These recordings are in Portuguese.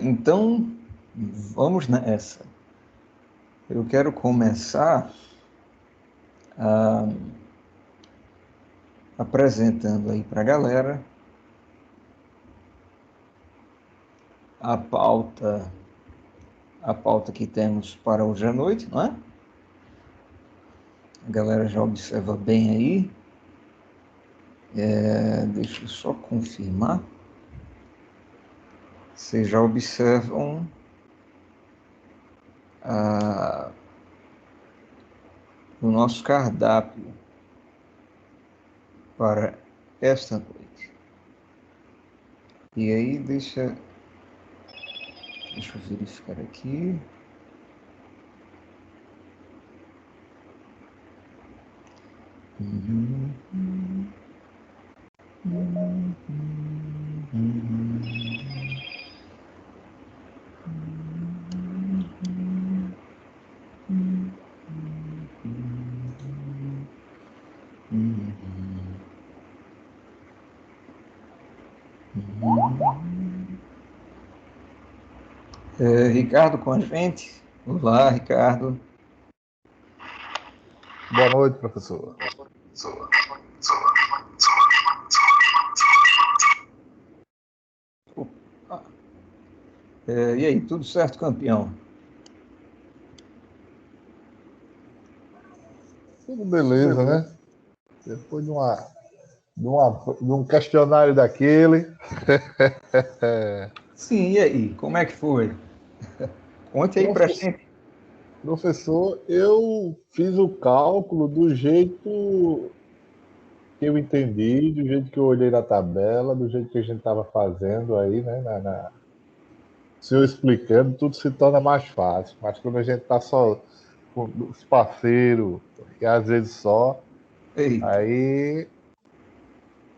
Então, vamos nessa. Eu quero começar apresentando aí para a galera a pauta que temos para hoje à noite, não é? A galera já observa bem aí. Deixa eu só confirmar. Vocês já observam o nosso cardápio para esta noite. E aí, deixa eu verificar aqui. Ricardo com a gente. Olá, Ricardo. Boa noite, professor. E aí, tudo certo, campeão? Tudo beleza, né? Depois de um questionário daquele. Sim, e aí, como é que foi? Conte aí pra gente. Professor, eu fiz o cálculo do jeito que eu entendi, do jeito que eu olhei na tabela, do jeito que a gente estava fazendo aí, né? Se eu explicando, tudo se torna mais fácil. Mas quando a gente está só com os parceiros, e às vezes só, Eita. aí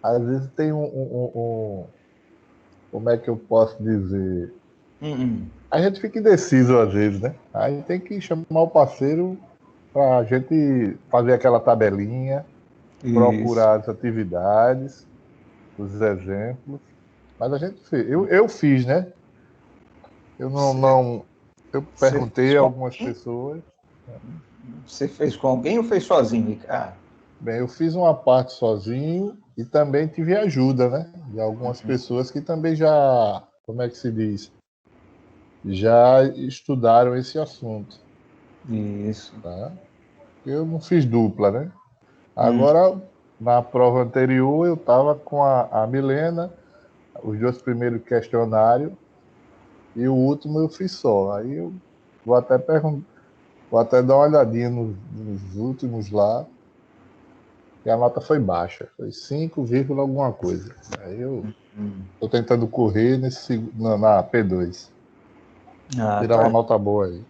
às vezes tem como é que eu posso dizer? A gente fica indeciso às vezes, né? Aí tem que chamar o parceiro para a gente fazer aquela tabelinha, Isso. procurar as atividades, os exemplos. Mas a gente fez. Eu fiz, né? Eu não. Eu Você fez perguntei a com algumas alguém? pessoas. Você fez com alguém ou fez sozinho, Ricardo? Bem, eu fiz uma parte sozinho e também tive ajuda, né? De algumas pessoas que também já, como é que se diz? Já estudaram esse assunto, Isso. tá? Eu não fiz dupla, né? Agora, na prova anterior, eu estava com a Milena, os dois primeiros questionários, e o último eu fiz só. Aí eu vou até perguntar, vou até dar uma olhadinha nos últimos lá, e a nota foi baixa, foi 5, alguma coisa. Aí eu estou tentando correr na P2, Ah, tirar uma tá. nota boa aí.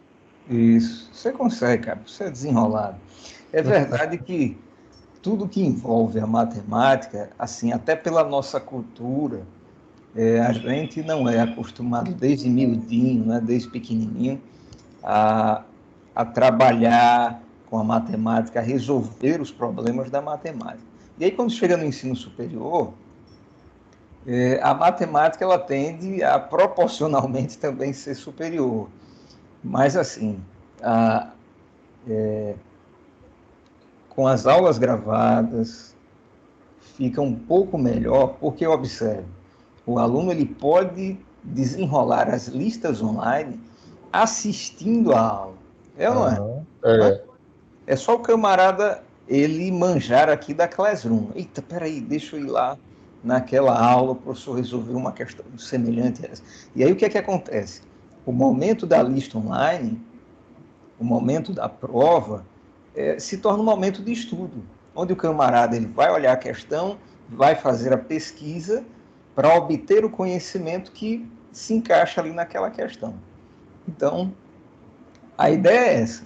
Isso. Você consegue, cara. Você é desenrolado. É verdade que tudo que envolve a matemática, assim, até pela nossa cultura, a gente não é acostumado desde miudinho, né, desde pequenininho, a, a trabalhar com a matemática, a resolver os problemas da matemática. E aí, quando chega no ensino superior, a matemática ela tende a proporcionalmente também ser superior. Mas, assim, a, com as aulas gravadas, fica um pouco melhor, porque observe, o aluno ele pode desenrolar as listas online assistindo a aula. É ou não é? Aham, Não é? é. É só o camarada ele manjar aqui da Classroom. Eita, peraí, deixa eu ir lá naquela aula, o professor resolveu uma questão semelhante a essa. E aí o que é que acontece? O momento da lista online, o momento da prova, se torna um momento de estudo, onde o camarada ele vai olhar a questão, vai fazer a pesquisa para obter o conhecimento que se encaixa ali naquela questão. Então, a ideia é essa.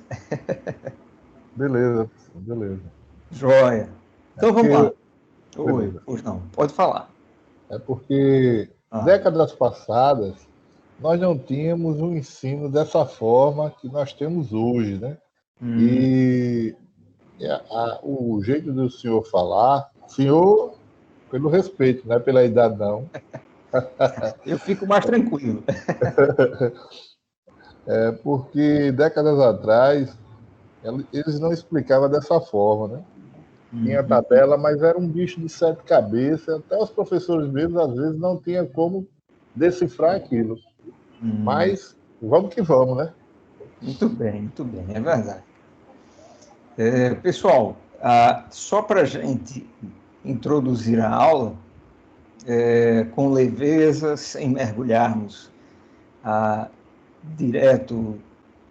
Beleza, beleza. Joia. É Então vamos lá. porque, Oi, beleza. pois não, pode falar. É porque Ah, décadas passadas nós não tínhamos um ensino dessa forma que nós temos hoje, né? E o jeito do senhor falar, senhor, pelo respeito, não é pela idade, não, Eu fico mais tranquilo. é porque décadas atrás eles não explicavam dessa forma, né? Tinha tabela, mas era um bicho de sete cabeças, até os professores mesmos, às vezes, não tinham como decifrar aquilo. Mas vamos que vamos, né? Muito bem, é verdade. Pessoal, só para a gente introduzir a aula, com leveza, sem mergulharmos direto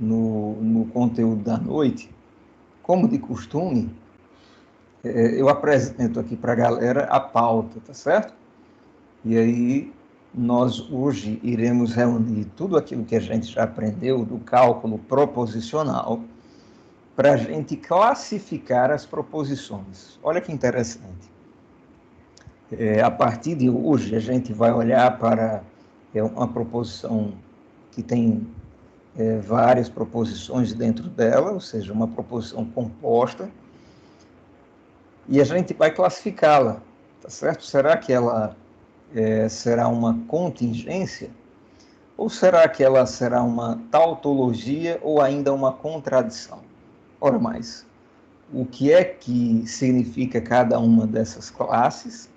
no conteúdo da noite, como de costume, eu apresento aqui para a galera a pauta, tá certo? E aí nós hoje iremos reunir tudo aquilo que a gente já aprendeu do cálculo proposicional para a gente classificar as proposições. Olha que interessante. A partir de hoje, a gente vai olhar para uma proposição que tem várias proposições dentro dela, ou seja, uma proposição composta, e a gente vai classificá-la, tá certo? Será que ela será uma contingência? Ou será que ela será uma tautologia ou ainda uma contradição? Ora mais, o que é que significa cada uma dessas classes,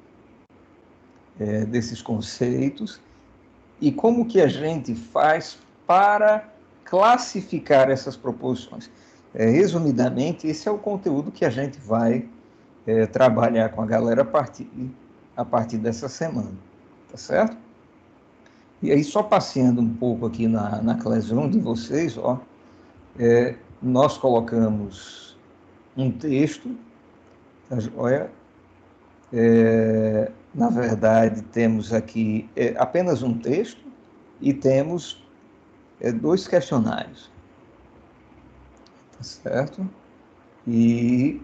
desses conceitos, e como que a gente faz para classificar essas proposições. Resumidamente, esse é o conteúdo que a gente vai trabalhar com a galera a partir dessa semana, tá certo? E aí, só passeando um pouco aqui na Classroom de vocês, ó, nós colocamos um texto, tá joia? Na verdade, temos aqui apenas um texto e temos dois questionários, tá certo? E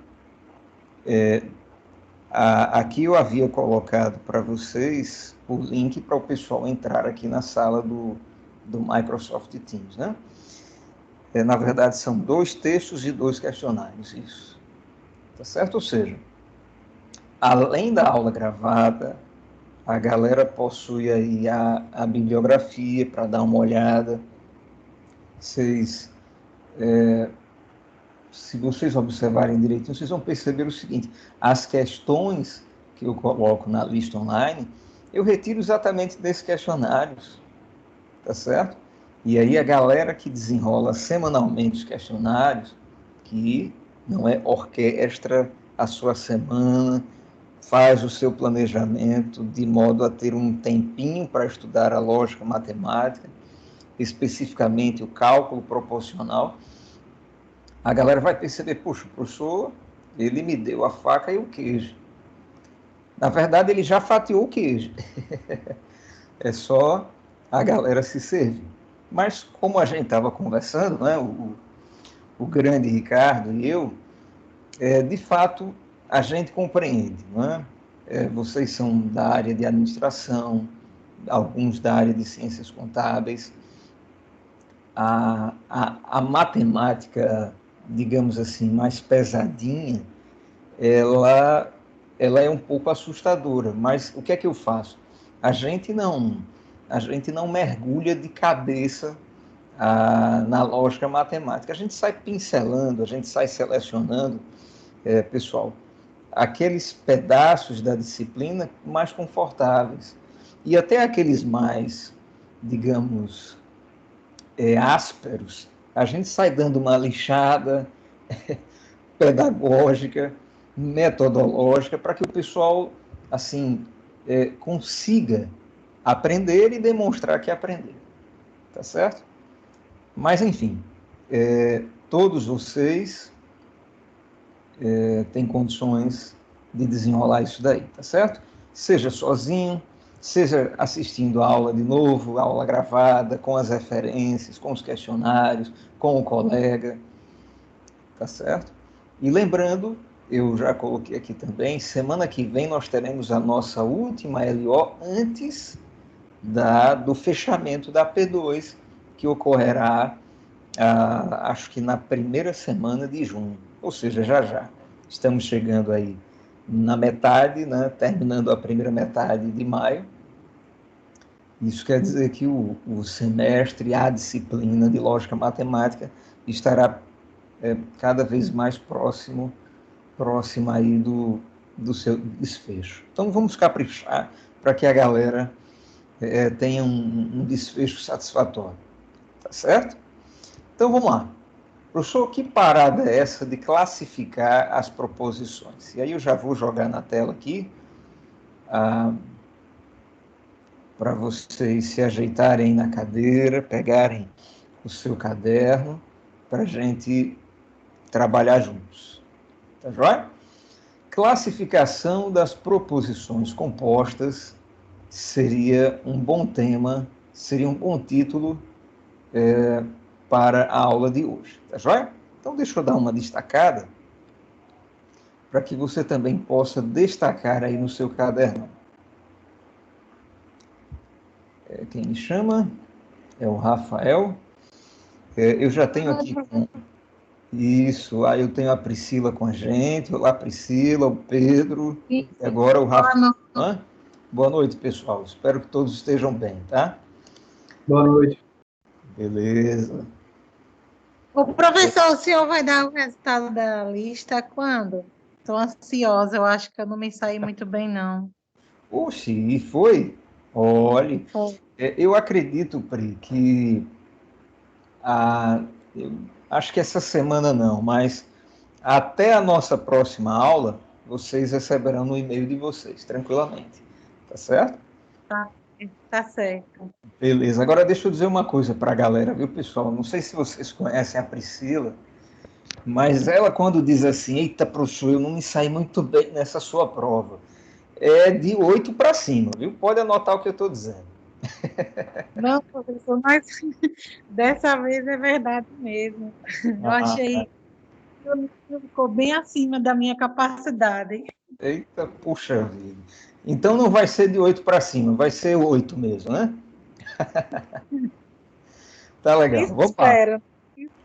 aqui eu havia colocado para vocês o link para o pessoal entrar aqui na sala do Microsoft Teams, né? Na verdade, são dois textos e dois questionários, isso. Tá certo? Ou seja, além da aula gravada, a galera possui aí a bibliografia para dar uma olhada. Vocês, se vocês observarem direitinho, vocês vão perceber o seguinte: as questões que eu coloco na lista online, eu retiro exatamente desses questionários, tá certo? E aí a galera que desenrola semanalmente os questionários, que não é orquestra a sua semana, faz o seu planejamento de modo a ter um tempinho para estudar a lógica matemática, especificamente o cálculo proporcional, a galera vai perceber, puxa, o professor, ele me deu a faca e o queijo. Na verdade, ele já fatiou o queijo. É só a galera se servir. Mas como a gente estava conversando, né, o grande Ricardo e eu, de fato, a gente compreende, não é? Vocês são da área de administração, alguns da área de ciências contábeis. A matemática, digamos assim, mais pesadinha, ela é um pouco assustadora, mas o que é que eu faço? A gente não mergulha de cabeça na lógica matemática. A gente sai pincelando, a gente sai selecionando, pessoal, aqueles pedaços da disciplina mais confortáveis e até aqueles mais, digamos, ásperos. A gente sai dando uma lixada pedagógica, metodológica, para que o pessoal, assim, consiga aprender e demonstrar que aprendeu. Tá certo? Mas, enfim, todos vocês têm condições de desenrolar isso daí, tá certo? Seja sozinho, seja assistindo a aula de novo, aula gravada, com as referências, com os questionários, com o colega, tá certo? E lembrando, eu já coloquei aqui também, semana que vem nós teremos a nossa última LO antes do fechamento da P2, que ocorrerá, acho que na primeira semana de junho, ou seja, já já. Estamos chegando aí na metade, né, terminando a primeira metade de maio. Isso quer dizer que o semestre, a disciplina de lógica matemática estará cada vez mais próximo aí do seu desfecho. Então vamos caprichar para que a galera tenha um desfecho satisfatório, tá certo? Então vamos lá. Professor, que parada é essa de classificar as proposições? E aí eu já vou jogar na tela aqui, para vocês se ajeitarem na cadeira, pegarem o seu caderno, para a gente trabalhar juntos. Tá joia? Classificação das proposições compostas seria um bom tema, seria um bom título para a aula de hoje. Tá joia? Então, deixa eu dar uma destacada para que você também possa destacar aí no seu caderno. Quem me chama é o Rafael. Eu já tenho aqui isso. Aí eu tenho a Priscila com a gente. Olá, Priscila, o Pedro. E agora o Rafael. Boa noite, pessoal. Espero que todos estejam bem, tá? Boa noite. Beleza. O professor, o senhor vai dar o resultado da lista quando? Estou ansiosa, eu acho que eu não me saí muito bem, não. Oxi, e foi? Olhe, eu acredito, Pri, que eu acho que essa semana não, mas até a nossa próxima aula, vocês receberão no e-mail de vocês, tranquilamente. Tá certo? Tá certo. Beleza. Agora deixa eu dizer uma coisa para a galera, viu, pessoal? Não sei se vocês conhecem a Priscila, mas ela, quando diz assim, eita, professor, eu não me saí muito bem nessa sua prova, é de 8 para cima, viu? Pode anotar o que eu estou dizendo. Não, professor, mas dessa vez é verdade mesmo. Eu achei que ficou bem acima da minha capacidade. Eita, puxa vida. Então não vai ser de 8 para cima, vai ser 8 mesmo, né? Tá legal. Vamos lá.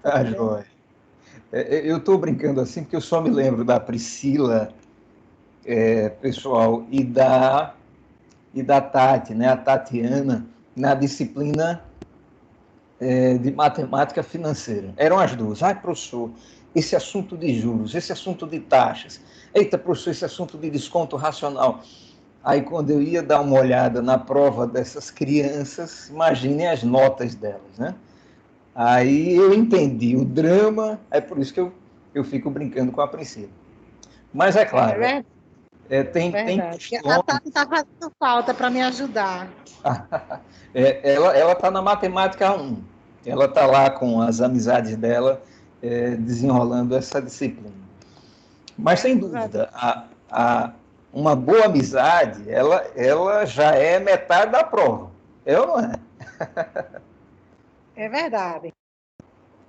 Tá, joia. Eu estou brincando assim porque eu só me lembro da Priscila, pessoal, e da Tati, né? A Tatiana, na disciplina de matemática financeira. Eram as duas. Ai, professor, esse assunto de juros, esse assunto de taxas. Eita, professor, esse assunto de desconto racional. Aí, quando eu ia dar uma olhada na prova dessas crianças, imaginem as notas delas, né? Aí eu entendi o drama, é por isso que eu fico brincando com a Priscila. Mas é claro, tem questões... A Tati está fazendo falta para me ajudar. Ela está na matemática 1. Ela está lá com as amizades dela, desenrolando essa disciplina. Mas, sem dúvida, uma boa amizade, ela já é metade da prova. É ou não é? É verdade.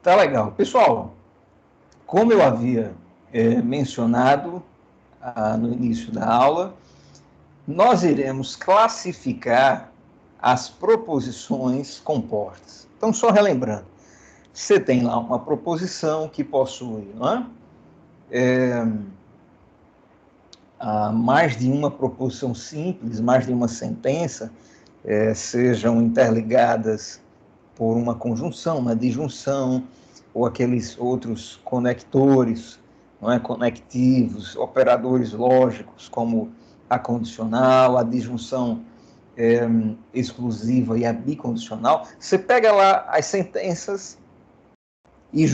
Tá legal. Pessoal, como eu havia mencionado no início da aula, nós iremos classificar as proposições compostas. Então, só relembrando, você tem lá uma proposição que possui, não é? Mais de uma proposição simples, mais de uma sentença, sejam interligadas por uma conjunção, uma disjunção, ou aqueles outros conectores, não é? Conectivos, operadores lógicos, como a condicional, a disjunção exclusiva e a bicondicional. Você pega lá as sentenças e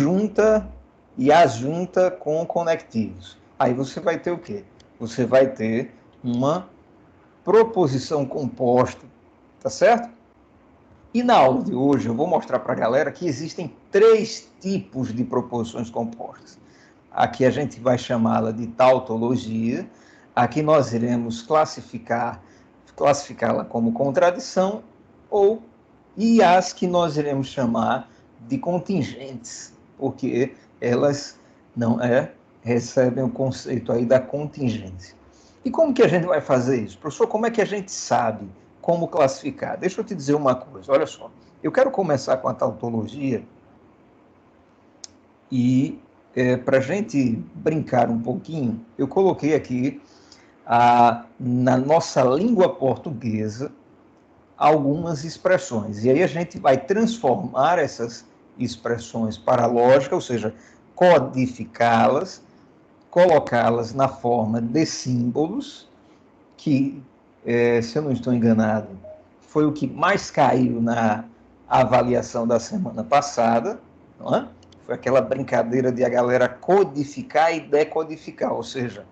as junta com conectivos. Aí você vai ter o quê? Você vai ter uma proposição composta, tá certo? E na aula de hoje eu vou mostrar para a galera que existem 3 tipos de proposições compostas. Aqui a gente vai chamá-la de tautologia. Aqui nós iremos classificá-la como contradição, e as que nós iremos chamar de contingentes, porque elas recebem o conceito aí da contingência. E como que a gente vai fazer isso? Professor, como é que a gente sabe como classificar. Deixa eu te dizer uma coisa, olha só. Eu quero começar com a tautologia e, para a gente brincar um pouquinho, eu coloquei aqui, na nossa língua portuguesa, algumas expressões. E aí a gente vai transformar essas expressões para a lógica, ou seja, codificá-las, colocá-las na forma de símbolos, que, se eu não estou enganado, foi o que mais caiu na avaliação da semana passada, não é? Foi aquela brincadeira de a galera codificar e decodificar, ou seja,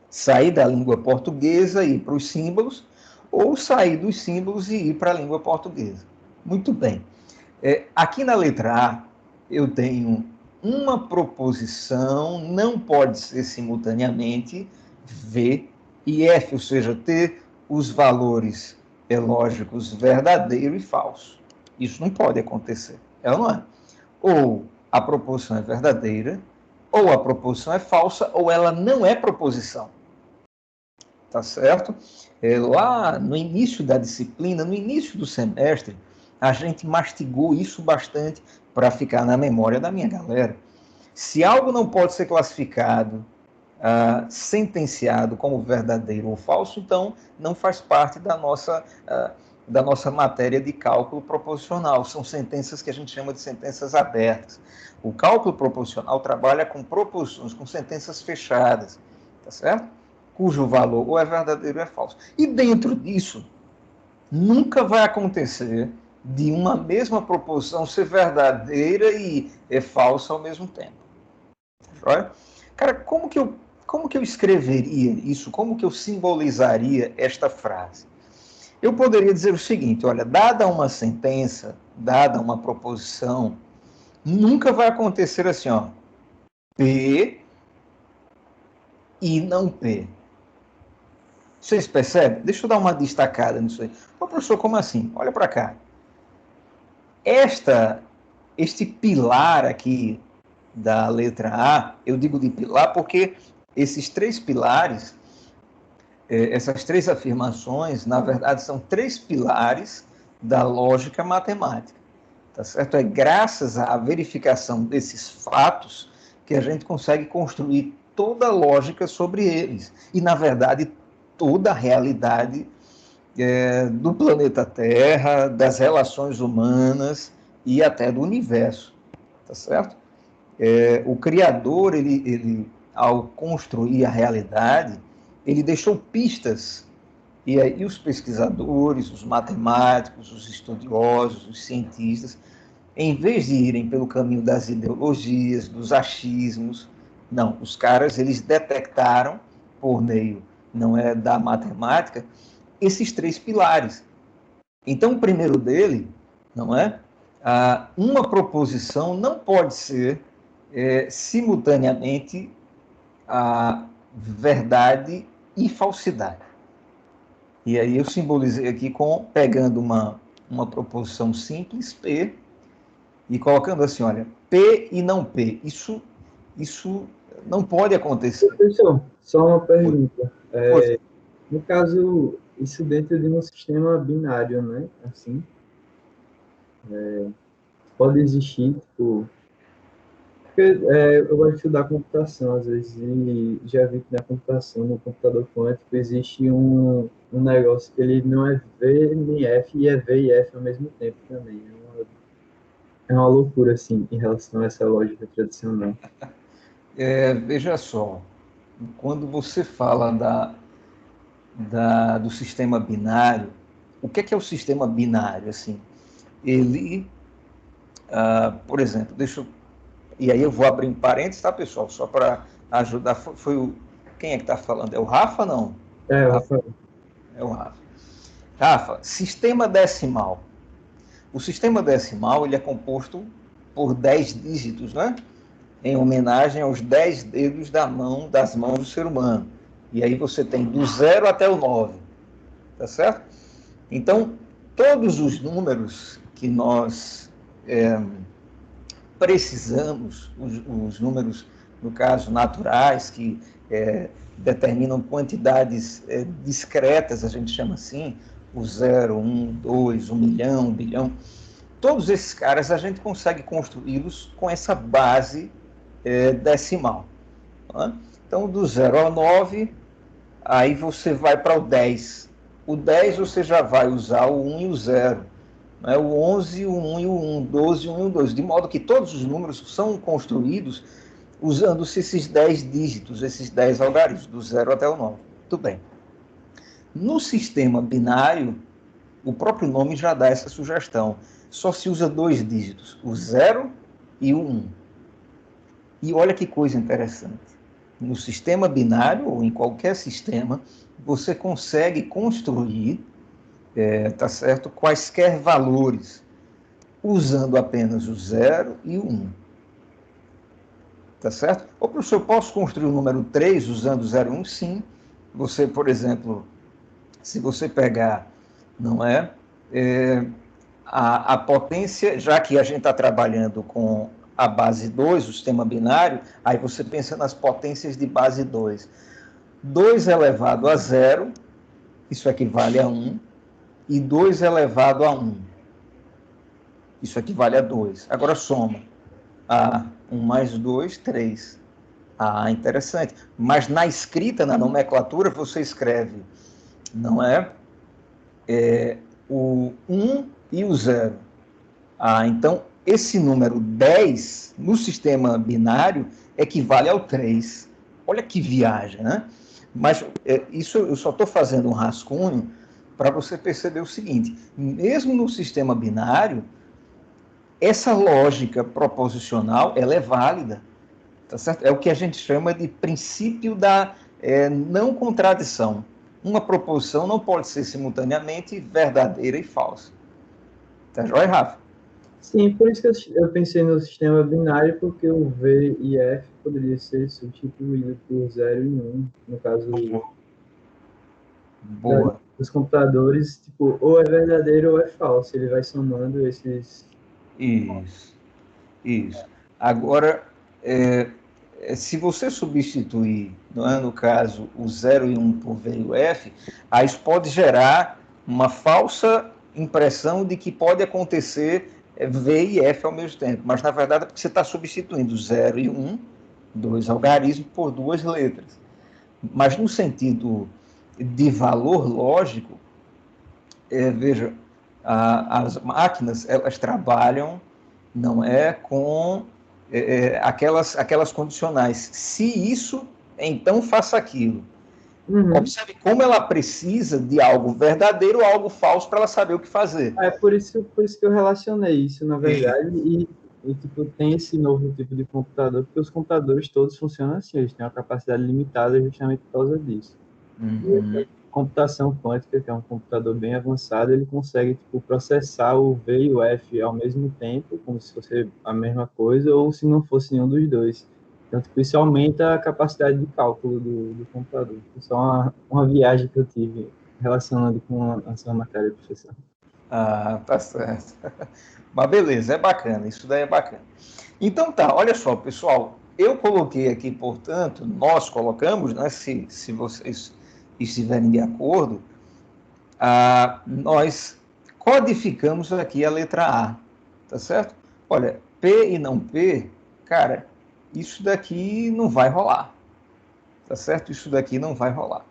sair da língua portuguesa e ir para os símbolos, ou sair dos símbolos e ir para a língua portuguesa. Muito bem. Aqui na letra A, eu tenho uma proposição, não pode ser simultaneamente V e F, ou seja, ter os valores lógicos verdadeiro e falso. Isso não pode acontecer, é ou não é? Ou a proposição é verdadeira, ou a proposição é falsa, ou ela não é proposição. Tá certo? Lá no início da disciplina, no início do semestre, a gente mastigou isso bastante para ficar na memória da minha galera. Se algo não pode ser classificado, sentenciado como verdadeiro ou falso, então não faz parte da nossa matéria de cálculo proposicional. São sentenças que a gente chama de sentenças abertas. O cálculo proposicional trabalha com proposições, com sentenças fechadas, tá certo? Cujo valor ou é verdadeiro ou é falso. E dentro disso, nunca vai acontecer de uma mesma proposição ser verdadeira e falsa ao mesmo tempo. Cara, como que eu escreveria isso? Como que eu simbolizaria esta frase? Eu poderia dizer o seguinte, olha, dada uma sentença, dada uma proposição, nunca vai acontecer assim, ó, P e não P. Vocês percebem? Deixa eu dar uma destacada nisso aí. Ô, professor, como assim? Olha para cá. Este pilar aqui da letra A, eu digo de pilar porque esses três pilares, essas três afirmações, na verdade, são três pilares da lógica matemática. Tá certo? É graças à verificação desses fatos que a gente consegue construir toda a lógica sobre eles. E, na verdade, toda a realidade do planeta Terra, das relações humanas e até do universo, tá certo? O Criador, ele, ao construir a realidade, ele deixou pistas, e aí os pesquisadores, os matemáticos, os estudiosos, os cientistas, em vez de irem pelo caminho das ideologias, dos achismos, não, os caras, eles detectaram, por meio, não é da matemática, esses três pilares. Então, o primeiro dele, não é? Uma proposição não pode ser simultaneamente a verdade e falsidade. E aí eu simbolizei aqui pegando uma proposição simples, P, e colocando assim, olha, P e não P. Isso não pode acontecer. Professor, só uma pergunta. No caso, isso dentro de um sistema binário, né? Assim, pode existir, tipo... Porque eu gosto de estudar computação, às vezes, e já vi que na computação, no computador quântico, existe um negócio que ele não é V nem F, e é V e F ao mesmo tempo também. É uma loucura, assim, em relação a essa lógica tradicional. Veja só, quando você fala do sistema binário, o que é o sistema binário? Assim, ele, por exemplo, e aí eu vou abrir um parênteses, tá, pessoal? Só para ajudar. Quem é que está falando? É o Rafa, não? É o Rafa. É o Rafa. Rafa, sistema decimal. O sistema decimal, ele é composto por 10 dígitos, né? Em homenagem aos 10 dedos das mãos do ser humano. E aí você tem do 0 até o 9. Tá certo? Então, todos os números que nós precisamos, os números, no caso, naturais, que determinam quantidades discretas, a gente chama assim, o 0, 1, 2, 1 milhão, 1 bilhão, todos esses caras a gente consegue construí-los com essa base decimal. Tá? Então, do 0 ao 9, aí você vai para o 10. O 10 você já vai usar o 1 e o 0. Né? O 11, o 1 e o 1, 12, o 1 e o 2. De modo que todos os números são construídos usando-se esses 10 dígitos, esses 10 algarismos, do 0 até o 9. Tudo bem. No sistema binário, o próprio nome já dá essa sugestão. Só se usa 2 dígitos, o 0 e o 1. E olha que coisa interessante. No sistema binário, ou em qualquer sistema, você consegue construir, tá certo, quaisquer valores, usando apenas o 0 e o 1. Tá certo? Ou, professor, eu posso construir o número 3 usando o 0 e 1? Sim. Você, por exemplo, se você pegar, não é, a potência, já que a gente está trabalhando com a base 2, o sistema binário, aí você pensa nas potências de base 2. 2 elevado a 0, isso equivale a 1, e 2 elevado a 1, isso equivale a 2. Agora soma. 1 mais 2, 3. Interessante. Mas na escrita, na nomenclatura, você escreve, não é? O 1 e o 0. Então, esse número 10, no sistema binário, equivale ao 3. Olha que viagem, né? Mas isso eu só estou fazendo um rascunho para você perceber o seguinte: mesmo no sistema binário, essa lógica proposicional ela é válida, tá certo? É o que a gente chama de princípio da não contradição. Uma proposição não pode ser simultaneamente verdadeira e falsa. Tá joia, Rafa? Sim, por isso que eu pensei no sistema binário, porque o V e F poderia ser substituído por 0 e 1, no caso Boa. dos computadores, tipo, ou é verdadeiro ou é falso, ele vai somando esses... Isso. Agora, se você substituir, não é, no caso, o 0 e 1 por V e o F, aí isso pode gerar uma falsa impressão de que pode acontecer V e F ao mesmo tempo, mas na verdade é porque você está substituindo 0 e 1, 2 algarismos, por 2 letras. Mas no sentido de valor lógico, veja, as máquinas, elas trabalham, não é, com aquelas condicionais. Se isso, então faça aquilo. Uhum. Observe como ela precisa de algo verdadeiro ou algo falso para ela saber o que fazer. É por isso que eu relacionei isso, na verdade, e tipo, tem esse novo tipo de computador, porque os computadores todos funcionam assim, eles têm uma capacidade limitada justamente por causa disso. Uhum. Computação quântica, que é um computador bem avançado, ele consegue tipo, processar o V e o F ao mesmo tempo, como se fosse a mesma coisa, ou se não fosse nenhum dos dois. Então, tipo, isso aumenta a capacidade de cálculo do computador. Isso é uma viagem que eu tive relacionando com a sua matéria, professor. Tá certo. Mas beleza, é bacana, isso daí é bacana. Então tá, olha só, pessoal, eu coloquei aqui, portanto, nós colocamos, né, se vocês estiverem de acordo, nós codificamos aqui a letra A, tá certo? Olha, P e não P, cara, isso daqui não vai rolar, tá certo? Isso daqui não vai rolar.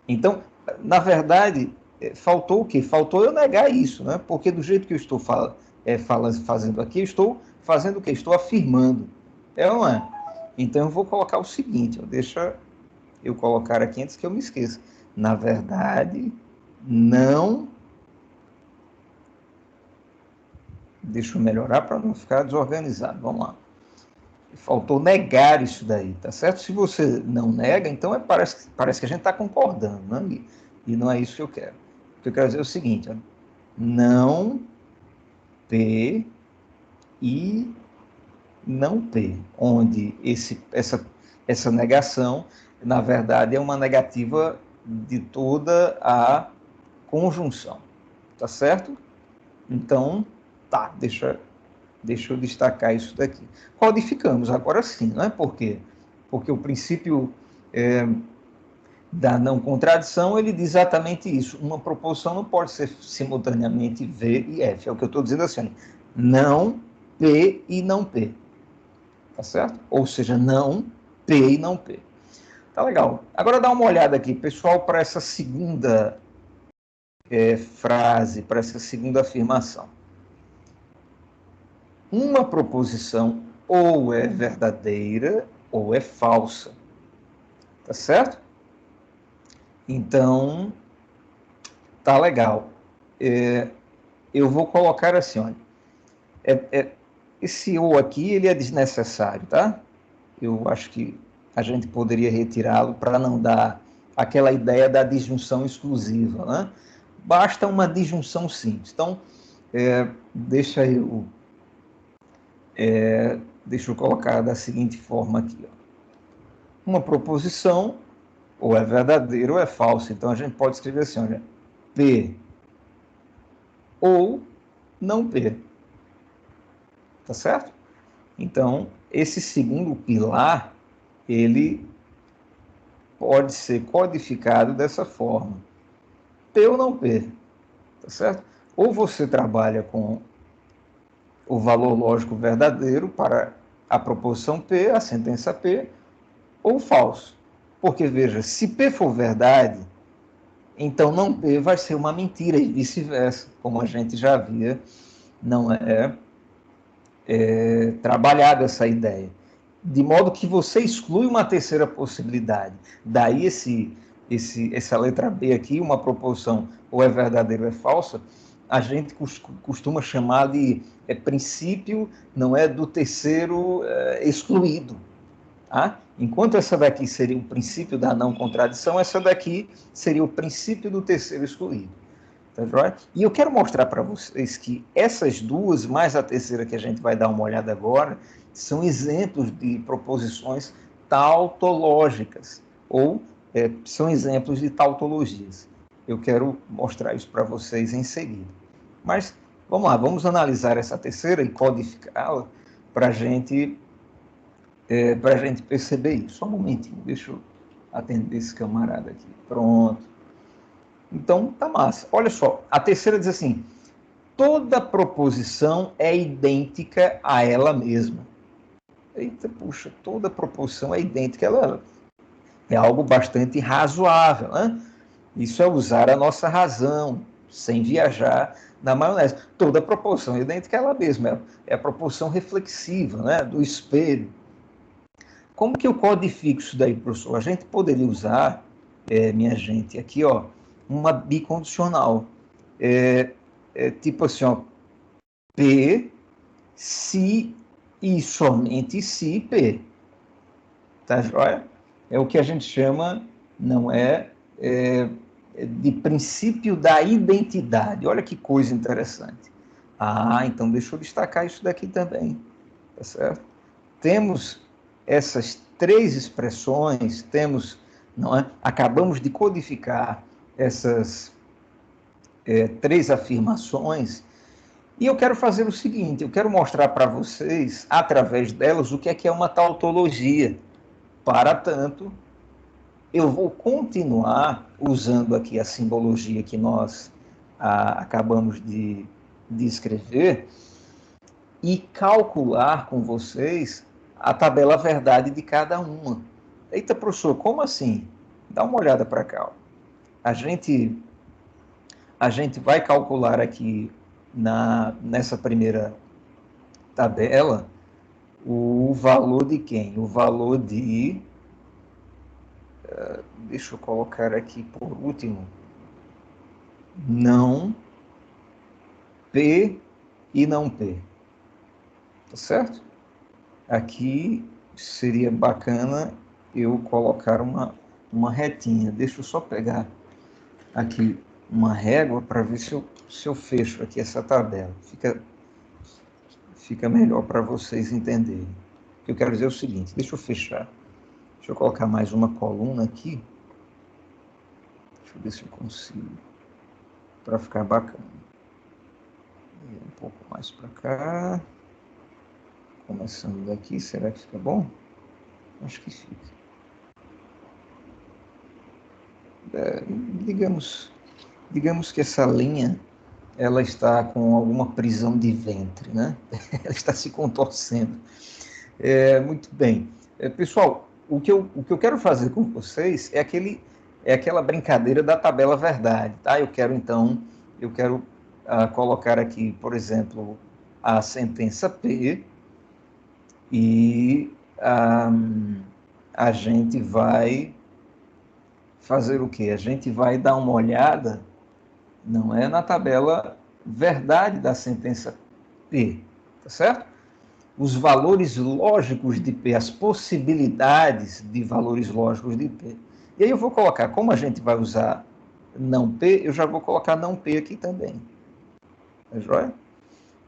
Então, na verdade, faltou o quê? Faltou eu negar isso, né? Porque do jeito que eu estou fazendo aqui, eu estou fazendo o quê? Estou afirmando. É ou não é? Então, eu vou colocar o seguinte, deixa eu colocar aqui antes que eu me esqueça. Na verdade, não... Deixa eu melhorar para não ficar desorganizado. Vamos lá. Faltou negar isso daí, tá certo? Se você não nega, então parece que a gente está concordando, né? E não é isso que eu quero. O que eu quero dizer é o seguinte: ó, não P e não P, onde essa negação, na verdade, é uma negativa de toda a conjunção, tá certo? Então, tá, deixa eu destacar isso daqui. Codificamos, agora sim, não é? Por quê? Porque o princípio da não contradição, ele diz exatamente isso. Uma proposição não pode ser simultaneamente V e F. É o que eu estou dizendo assim, não P e não P. Tá certo? Ou seja, não P e não P. Tá legal. Agora dá uma olhada aqui, pessoal, para essa segunda frase, para essa segunda afirmação. Uma proposição ou é verdadeira ou é falsa. Tá certo? Então, tá legal. Eu vou colocar assim, olha. Esse ou aqui, ele é desnecessário, tá? Eu acho que a gente poderia retirá-lo para não dar aquela ideia da disjunção exclusiva, né? Basta uma disjunção simples. Então, deixa eu colocar da seguinte forma aqui. Ó. Uma proposição ou é verdadeira ou é falsa. Então, a gente pode escrever assim, olha, P ou não P. Tá certo? Então, esse segundo pilar, ele pode ser codificado dessa forma. P ou não P. Tá certo? Ou você trabalha com o valor lógico verdadeiro para a proposição P, a sentença P, ou falso. Porque, veja, se P for verdade, então não P vai ser uma mentira e vice-versa, como a gente já havia, não trabalhado essa ideia. De modo que você exclui uma terceira possibilidade. Daí essa letra B aqui, uma proposição ou é verdadeira ou é falsa, a gente costuma chamar de princípio, não é, do terceiro excluído. Tá? Enquanto essa daqui seria o princípio da não contradição, essa daqui seria o princípio do terceiro excluído. Tá joia? E eu quero mostrar para vocês que essas duas, mais a terceira que a gente vai dar uma olhada agora, são exemplos de proposições tautológicas, ou são exemplos de tautologias. Eu quero mostrar isso para vocês em seguida. Mas, vamos lá, vamos analisar essa terceira e codificá-la para a gente perceber isso. Só um momentinho, deixa eu atender esse camarada aqui. Pronto. Então, tá massa. Olha só, a terceira diz assim, toda proposição é idêntica a ela mesma. Eita, puxa, toda proposição é idêntica a ela. É algo bastante razoável, né? Isso é usar a nossa razão, sem viajar na maionese. Toda proposição é idêntica a ela mesma. É a proposição reflexiva, né? Do espelho. Como que eu codifico isso daí, professor? A gente poderia usar, minha gente, aqui, ó, uma bicondicional. Tipo assim, ó, P, se e somente se P. Tá joia? É o que a gente chama, não de princípio da identidade. Olha que coisa interessante. Ah, então deixa eu destacar isso daqui também. Tá certo? Temos essas três expressões, não é? Acabamos de codificar essas três afirmações, e eu quero fazer o seguinte, eu quero mostrar para vocês, através delas, o que é uma tautologia. Para tanto, eu vou continuar usando aqui a simbologia que nós acabamos de escrever e calcular com vocês a tabela verdade de cada uma. Eita, professor, como assim? Dá uma olhada para cá. Ó. A gente vai calcular aqui nessa primeira tabela o valor de quem? O valor de... deixa eu colocar aqui por último. Não P e não P. Tá certo? Aqui seria bacana eu colocar uma retinha. Deixa eu só pegar aqui uma régua para ver se eu fecho aqui essa tabela. Fica melhor para vocês entenderem. O que eu quero dizer é o seguinte, deixa eu fechar. Deixa eu colocar mais uma coluna aqui. Deixa eu ver se eu consigo. Para ficar bacana. Um pouco mais para cá. Começando daqui, será que fica bom? Acho que fica. digamos que essa linha ela está com alguma prisão de ventre, né? Ela está se contorcendo. Muito bem. Pessoal, o que eu quero fazer com vocês é aquela brincadeira da tabela verdade, tá? Eu quero colocar aqui, por exemplo, a sentença P e a gente vai fazer o quê? A gente vai dar uma olhada, não é na tabela verdade da sentença P, tá certo? Os valores lógicos de P, as possibilidades de valores lógicos de P. E aí eu vou colocar, como a gente vai usar não P, eu já vou colocar não P aqui também. Tá joia?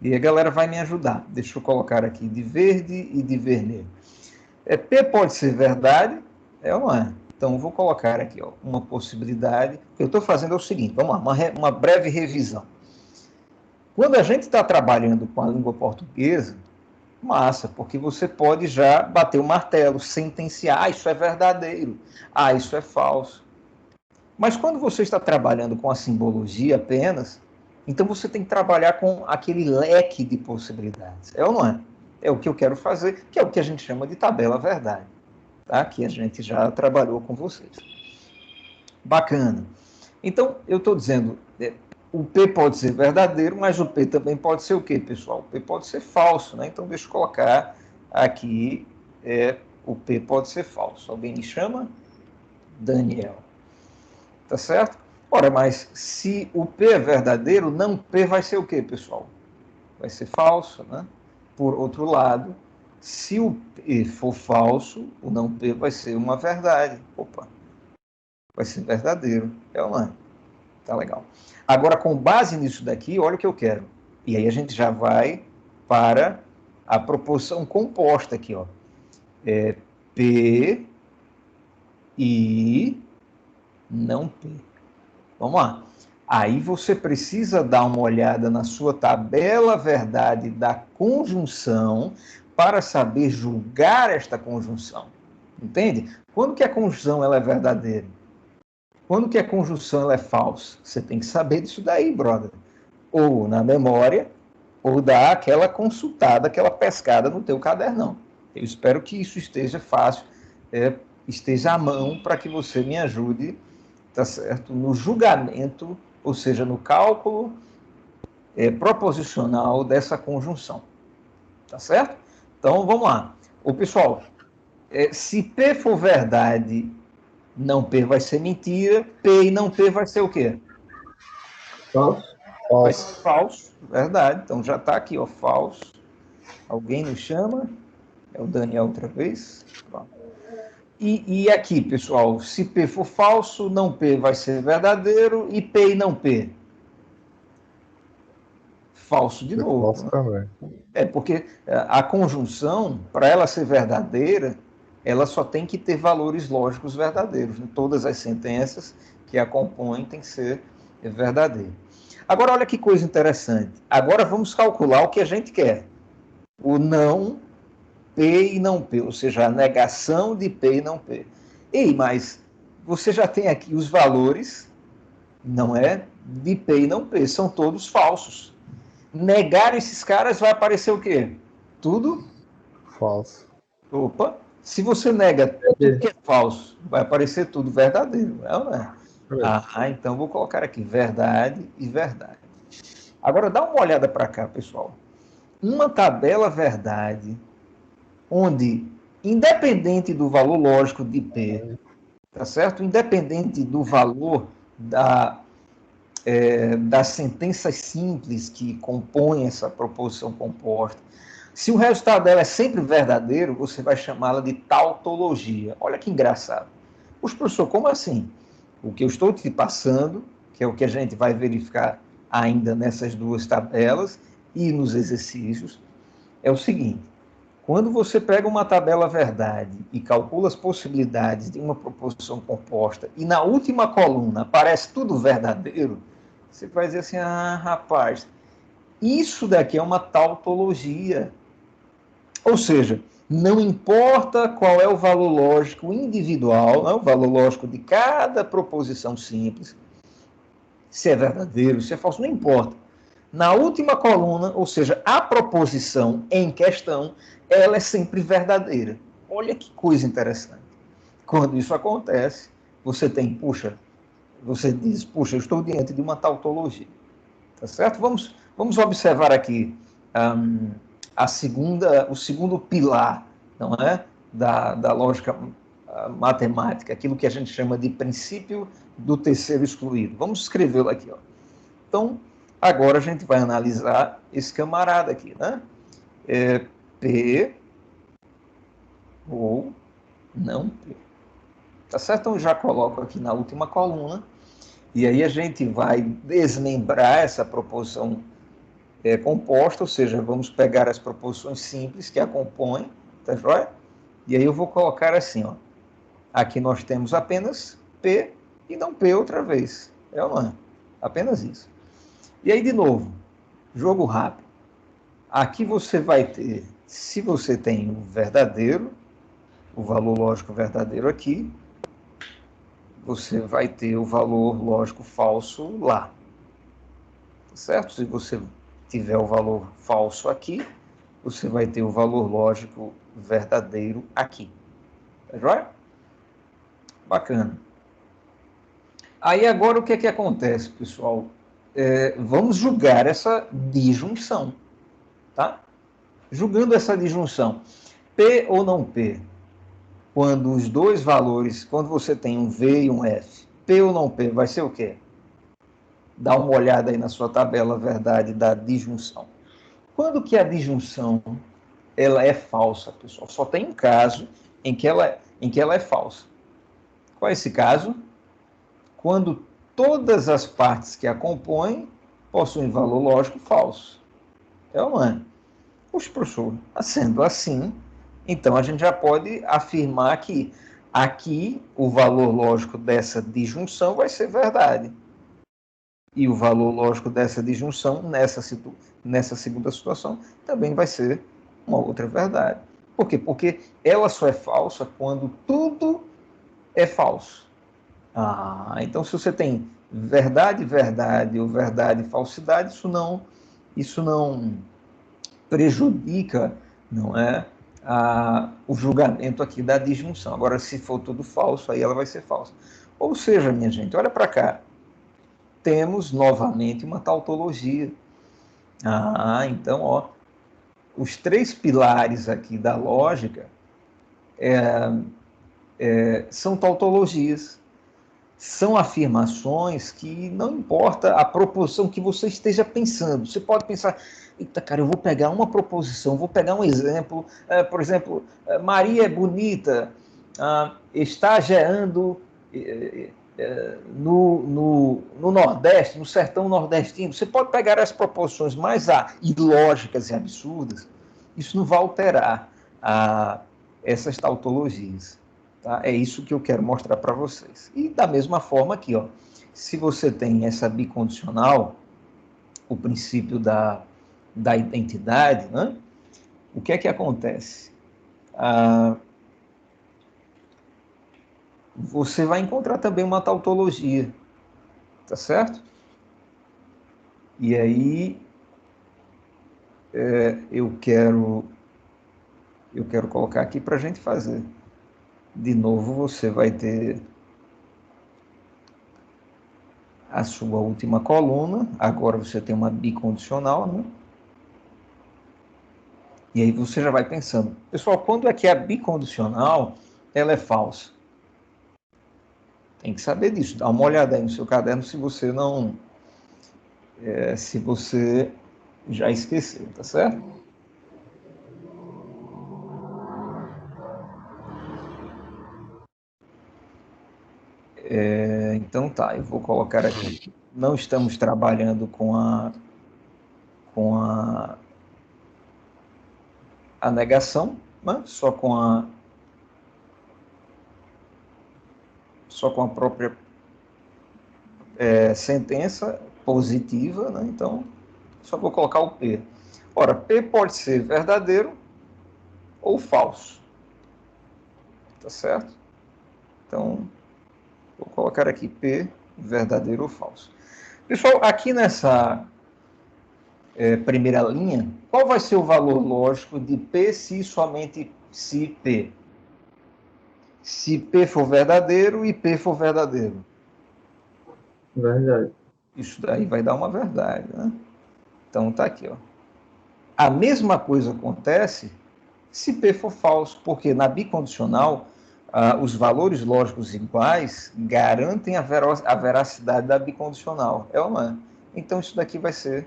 E a galera vai me ajudar. Deixa eu colocar aqui de verde e de vermelho. P pode ser verdade, ou não é? Então, eu vou colocar aqui uma possibilidade. O que eu estou fazendo é o seguinte, vamos lá, uma breve revisão. Quando a gente está trabalhando com a língua portuguesa, massa, porque você pode já bater o martelo, sentenciar, isso é verdadeiro, isso é falso. Mas quando você está trabalhando com a simbologia apenas, então você tem que trabalhar com aquele leque de possibilidades, ou não é? É o que eu quero fazer, que é o que a gente chama de tabela verdade, tá? Que a gente já trabalhou com vocês. Bacana. Então, eu estou dizendo, o P pode ser verdadeiro, mas o P também pode ser o quê, pessoal? O P pode ser falso, né? Então, deixa eu colocar aqui, o P pode ser falso. Alguém me chama? Daniel. Tá certo? Ora, mas se o P é verdadeiro, não P vai ser o quê, pessoal? Vai ser falso, né? Por outro lado, se o P for falso, o não P vai ser uma verdade. Opa, vai ser verdadeiro. Ou não é? Tá legal. Agora, com base nisso daqui, olha o que eu quero. E aí a gente já vai para a proporção composta aqui, ó. P e não P. Vamos lá. Aí você precisa dar uma olhada na sua tabela verdade da conjunção para saber julgar esta conjunção. Entende? Quando que a conjunção ela é verdadeira? Quando que a conjunção ela é falsa? Você tem que saber disso daí, brother. Ou na memória, ou dar aquela consultada, aquela pescada no teu cadernão. Eu espero que isso esteja fácil, esteja à mão para que você me ajude, tá certo? No julgamento, ou seja, no cálculo proposicional dessa conjunção. Tá certo? Então, vamos lá. Pessoal, se P for verdade, não P vai ser mentira, P e não P vai ser o quê? Falso. Vai ser falso, verdade. Então já está aqui, ó, falso. Alguém nos chama? É o Daniel outra vez. E aqui, pessoal, se P for falso, não P vai ser verdadeiro, e P e não P? Falso de novo. Falso também. Porque a conjunção, para ela ser verdadeira, ela só tem que ter valores lógicos verdadeiros. Né? Todas as sentenças que a compõem têm que ser verdadeiras. Agora, olha que coisa interessante. Agora vamos calcular o que a gente quer. O não P e não P, ou seja, a negação de P e não P. Ei, mas você já tem aqui os valores, não é? De P e não P, são todos falsos. Negar esses caras vai aparecer o quê? Tudo? Falso. Opa! Se você nega tudo que é falso, vai aparecer tudo verdadeiro, não é? Então vou colocar aqui verdade e verdade. Agora dá uma olhada para cá, pessoal. Uma tabela verdade, onde, independente do valor lógico de P, tá certo? Independente do valor das sentenças simples que compõem essa proposição composta, se o resultado dela é sempre verdadeiro, você vai chamá-la de tautologia. Olha que engraçado. Pois, professor, como assim? O que eu estou te passando, que é o que a gente vai verificar ainda nessas duas tabelas e nos exercícios, é o seguinte. Quando você pega uma tabela verdade e calcula as possibilidades de uma proposição composta e na última coluna aparece tudo verdadeiro, você vai dizer assim, rapaz, isso daqui é uma tautologia. Ou seja, Não importa qual é o valor lógico individual, né, o valor lógico de cada proposição simples, se é verdadeiro, se é falso, não importa. Na última coluna, ou seja, a proposição em questão, ela é sempre verdadeira. Olha que coisa interessante. Quando isso acontece, você diz, puxa, eu estou diante de uma tautologia. Tá certo? Vamos observar aqui o segundo pilar, não é? Da lógica matemática, aquilo que a gente chama de princípio do terceiro excluído. Vamos escrevê-lo aqui, ó. Então, agora a gente vai analisar esse camarada aqui, né? P ou não P. Tá certo? Então, eu já coloco aqui na última coluna, e aí a gente vai desmembrar essa proposição composta, ou seja, vamos pegar as proposições simples que a compõem, tá joia? E aí eu vou colocar assim, ó. Aqui nós temos apenas P e não P outra vez. É ou não é? Apenas isso. E aí, de novo, jogo rápido. Aqui você vai ter, se você tem o verdadeiro, o valor lógico verdadeiro aqui, você vai ter o valor lógico falso lá. Tá certo? Se você tiver o valor falso aqui, você vai ter o valor lógico verdadeiro aqui. Tá joia? Bacana. Aí agora o que é que acontece, pessoal? Vamos julgar essa disjunção, tá? Julgando essa disjunção, P ou não P, quando os dois valores, quando você tem um V e um F, P ou não P, vai ser o quê? Dá uma olhada aí na sua tabela, verdade, da disjunção. Quando que a disjunção ela é falsa, pessoal? Só tem um caso em que ela é falsa. Qual é esse caso? Quando todas as partes que a compõem possuem valor lógico falso. É ou não é? Puxa, professor, sendo assim, então a gente já pode afirmar que aqui o valor lógico dessa disjunção vai ser verdade. E o valor lógico dessa disjunção, nessa segunda situação, também vai ser uma outra verdade. Por quê? Porque ela só é falsa quando tudo é falso. Então se você tem verdade, verdade, ou verdade, falsidade, isso não prejudica, não é, o julgamento aqui da disjunção. Agora, se for tudo falso, aí ela vai ser falsa. Ou seja, minha gente, olha para cá. Temos novamente uma tautologia. Então, ó, os três pilares aqui da lógica são tautologias. São afirmações que não importa a proposição que você esteja pensando. Você pode pensar, eita, cara, eu vou pegar uma proposição, vou pegar um exemplo. Por exemplo, Maria é bonita, está geando no Nordeste, no sertão nordestino. Você pode pegar as proposições mais ilógicas e absurdas, isso não vai alterar essas tautologias. Tá? É isso que eu quero mostrar para vocês. E da mesma forma aqui, ó, se você tem essa bicondicional, o princípio da identidade, né? O que é que acontece? Você vai encontrar também uma tautologia, tá certo? E aí eu quero colocar aqui para a gente fazer. De novo, você vai ter a sua última coluna. Agora você tem uma bicondicional, né? E aí você já vai pensando, pessoal, quando é que a bicondicional ela é falsa? Tem que saber disso. Dá uma olhada aí no seu caderno se você se você já esqueceu, tá certo? Então tá, eu vou colocar aqui. Não estamos trabalhando com a negação, né? Só com a própria sentença positiva, né? Então só vou colocar o P. Ora, P pode ser verdadeiro ou falso. Tá certo? Então, vou colocar aqui P, verdadeiro ou falso. Pessoal, aqui nessa primeira linha, qual vai ser o valor lógico de P se somente se P? Se P for verdadeiro e P for verdadeiro. Verdade. Isso daí vai dar uma verdade, né? Então tá aqui, ó. A mesma coisa acontece se P for falso, porque na bicondicional os valores lógicos iguais garantem a veracidade da bicondicional. É ou não é? Então isso daqui vai ser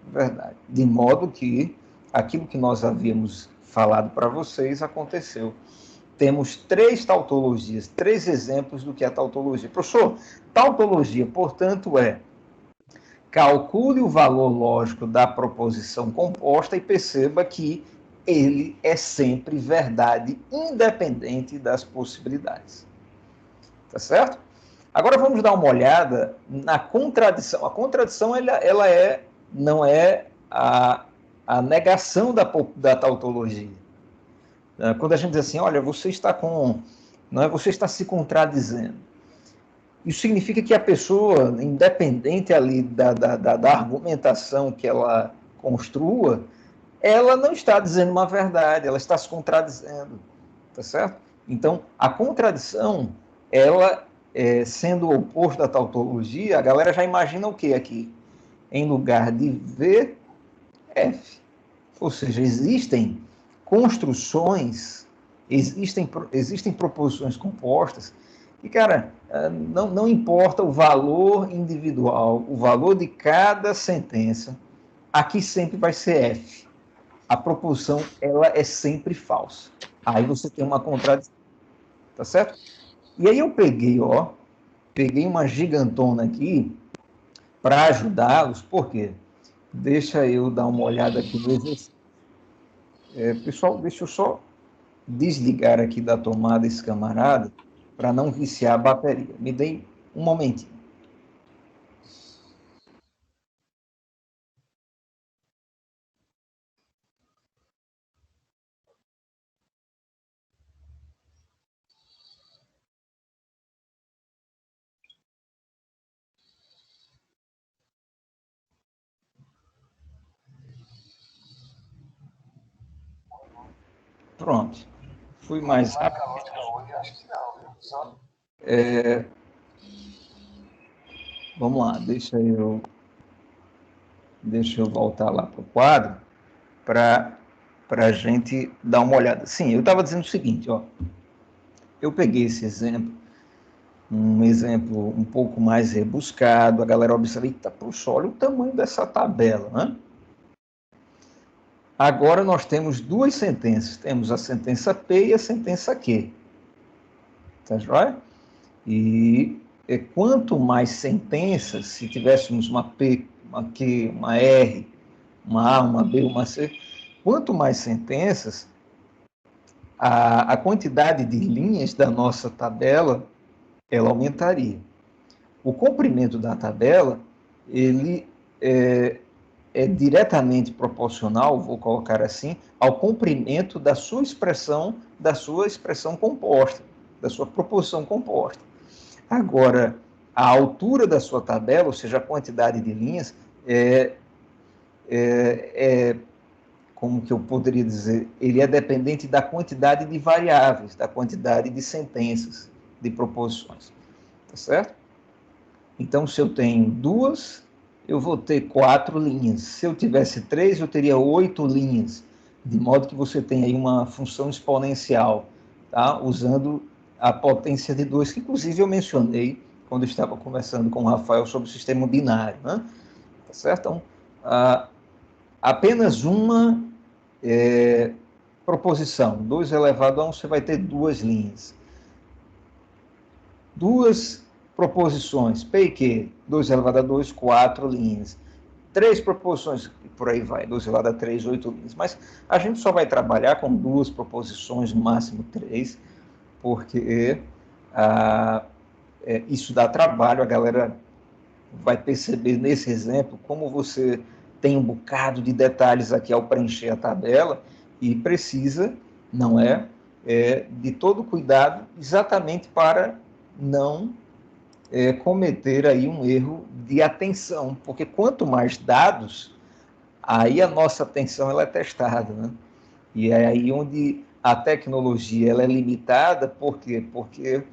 verdade. De modo que aquilo que nós havíamos falado para vocês aconteceu. Temos 3 tautologias, 3 exemplos do que é tautologia. Professor, tautologia, portanto, calcule o valor lógico da proposição composta e perceba que ele é sempre verdade, independente das possibilidades. Tá certo? Agora vamos dar uma olhada na contradição. A contradição não é a negação da tautologia. Quando a gente diz assim, olha, você está se contradizendo. Isso significa que a pessoa, independente ali da argumentação que ela construa, ela não está dizendo uma verdade, ela está se contradizendo, tá certo? Então, a contradição, ela, sendo o oposto da tautologia, a galera já imagina o que aqui? Em lugar de V, F. Ou seja, existem construções, existem proposições compostas, e, cara, não importa o valor individual, o valor de cada sentença, aqui sempre vai ser F. A proposição, ela é sempre falsa. Aí você tem uma contradição, tá certo? E aí eu peguei uma gigantona aqui para ajudá-los, por quê? Deixa eu dar uma olhada aqui no exercício. Pessoal, deixa eu só desligar aqui da tomada esse camarada para não viciar a bateria. Me dê um momentinho. Pronto. Fui mais rápido. Vamos lá, deixa eu voltar lá para o quadro para a gente dar uma olhada. Sim, eu estava dizendo o seguinte, ó. Eu peguei esse exemplo, um exemplo um pouco mais rebuscado, a galera observa, eita, puxa, olha o tamanho dessa tabela, né? Agora nós temos 2 sentenças, temos a sentença P e a sentença Q. Tá joia? E quanto mais sentenças, se tivéssemos uma P, uma Q, uma R, uma A, uma B, uma C, quanto mais sentenças, a quantidade de linhas da nossa tabela, ela aumentaria. O comprimento da tabela, ele é diretamente proporcional, vou colocar assim, ao comprimento da sua expressão composta, da sua proposição composta. Agora, a altura da sua tabela, ou seja, a quantidade de linhas, como que eu poderia dizer, ele é dependente da quantidade de variáveis, da quantidade de sentenças, de proposições. Tá certo? Então, se eu tenho 2, eu vou ter 4 linhas. Se eu tivesse 3, eu teria 8 linhas. De modo que você tem aí uma função exponencial, tá? Usando a potência de 2, que inclusive eu mencionei quando eu estava conversando com o Rafael sobre o sistema binário, né? Tá certo? Então, apenas uma proposição, 2 elevado a 1, você vai ter 2 linhas. 2 proposições, P e Q, 2 elevado a 2, 4 linhas. 3 proposições, por aí vai, 2 elevado a 3, 8 linhas. Mas a gente só vai trabalhar com 2 proposições, no máximo 3, porque isso dá trabalho, a galera vai perceber nesse exemplo como você tem um bocado de detalhes aqui ao preencher a tabela e precisa não é? De todo cuidado, exatamente para não cometer aí um erro de atenção, porque quanto mais dados, aí a nossa atenção ela é testada, né? E é aí onde a tecnologia ela é limitada, por quê? Porque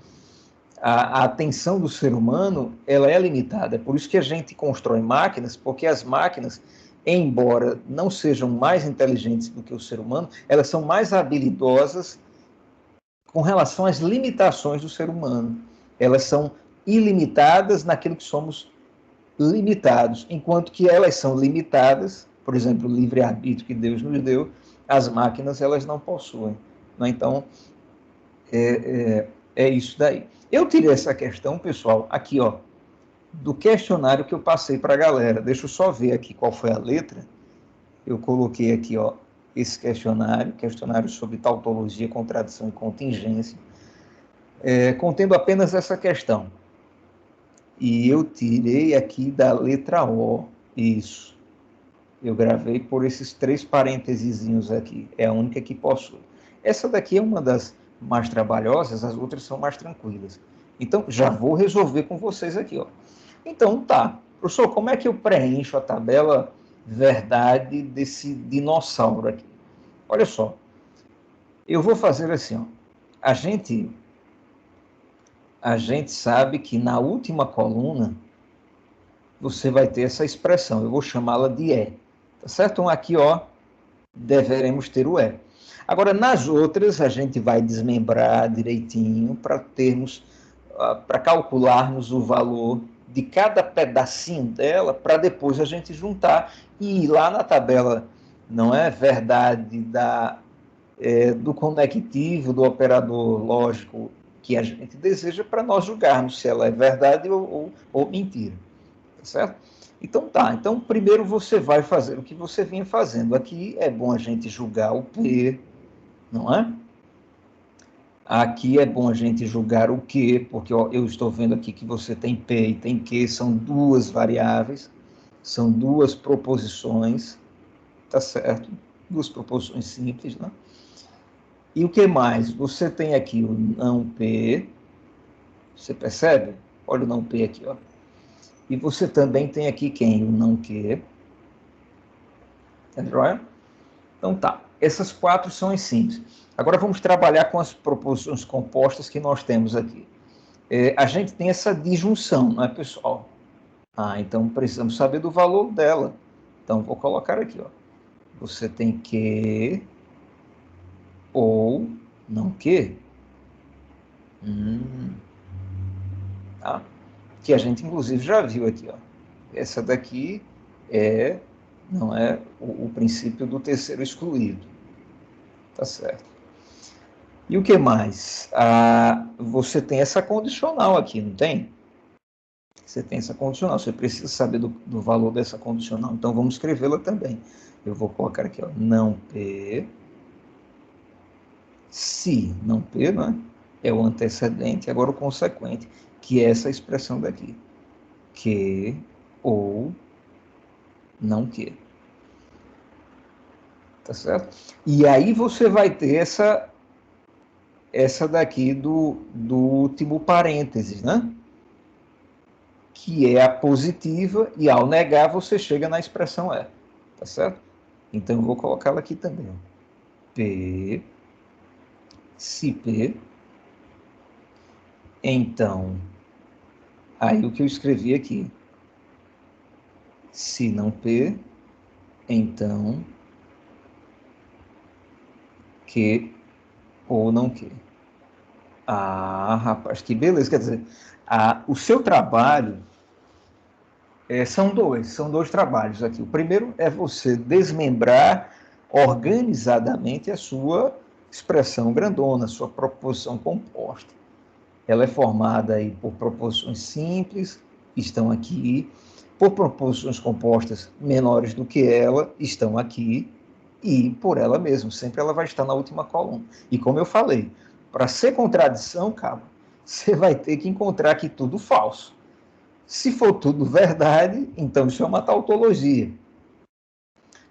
a atenção do ser humano ela é limitada. É por isso que a gente constrói máquinas, porque as máquinas, embora não sejam mais inteligentes do que o ser humano, elas são mais habilidosas com relação às limitações do ser humano. Elas são ilimitadas naquilo que somos limitados, enquanto que elas são limitadas, por exemplo, o livre-arbítrio que Deus nos deu, as máquinas elas não possuem. Né? Então, é isso daí. Eu tirei essa questão, pessoal, aqui, ó, do questionário que eu passei para a galera. Deixa eu só ver aqui qual foi a letra. Eu coloquei aqui, ó, esse questionário sobre tautologia, contradição e contingência, contendo apenas essa questão. E eu tirei aqui da letra O, isso. Eu gravei por esses 3 parênteses aqui, é a única que possui. Essa daqui é uma das mais trabalhosas, as outras são mais tranquilas. Então, já vou resolver com vocês aqui, ó. Então, tá. Professor, como é que eu preencho a tabela verdade desse dinossauro aqui? Olha só, eu vou fazer assim, ó. A gente sabe que na última coluna você vai ter essa expressão, eu vou chamá-la de E, tá certo? Então aqui, ó, deveremos ter o E. Agora, nas outras, a gente vai desmembrar direitinho para termos, para calcularmos o valor de cada pedacinho dela, para depois a gente juntar e ir lá na tabela, não é verdade, do conectivo, do operador lógico que a gente deseja, para nós julgarmos se ela é verdade ou mentira. Tá certo? Então tá, então primeiro você vai fazer o que você vinha fazendo. Aqui é bom a gente julgar o P, não é? Aqui é bom a gente julgar o Q, porque ó, eu estou vendo aqui que você tem P e tem Q, são 2 variáveis, são 2 proposições, tá certo? 2 proposições simples, né? E o que mais? Você tem aqui o não P, você percebe? Olha o não P aqui, ó. E você também tem aqui quem? O não Q. Entendeu? Então tá, essas 4 são as simples. Agora vamos trabalhar com as proposições compostas que nós temos aqui. A gente tem essa disjunção, não é, pessoal? Então precisamos saber do valor dela. Então vou colocar aqui, ó. Você tem que ou não que. Tá? Que a gente inclusive já viu aqui, ó. Essa daqui não é o princípio do terceiro excluído. Tá certo. E o que mais? Você tem essa condicional aqui, não tem? Você tem essa condicional, você precisa saber do valor dessa condicional. Então, vamos escrevê-la também. Eu vou colocar aqui, ó, não P, se não P, não é? É o antecedente, agora o consequente, que é essa expressão daqui. Que ou não que. Tá certo? E aí você vai ter essa daqui do último parênteses, né? Que é a positiva, e ao negar você chega na expressão E, tá certo? Então eu vou colocá-la aqui também. P, se P, então, aí o que eu escrevi aqui, se não P, então, que ou não que. Rapaz, que beleza, quer dizer, o seu trabalho são dois trabalhos aqui. O primeiro é você desmembrar organizadamente a sua expressão grandona, a sua proposição composta. Ela é formada aí por proposições simples, estão aqui, por proposições compostas menores do que ela, estão aqui, e por ela mesma, sempre ela vai estar na última coluna. E como eu falei, para ser contradição, cara, você vai ter que encontrar aqui tudo falso. Se for tudo verdade, então isso é uma tautologia.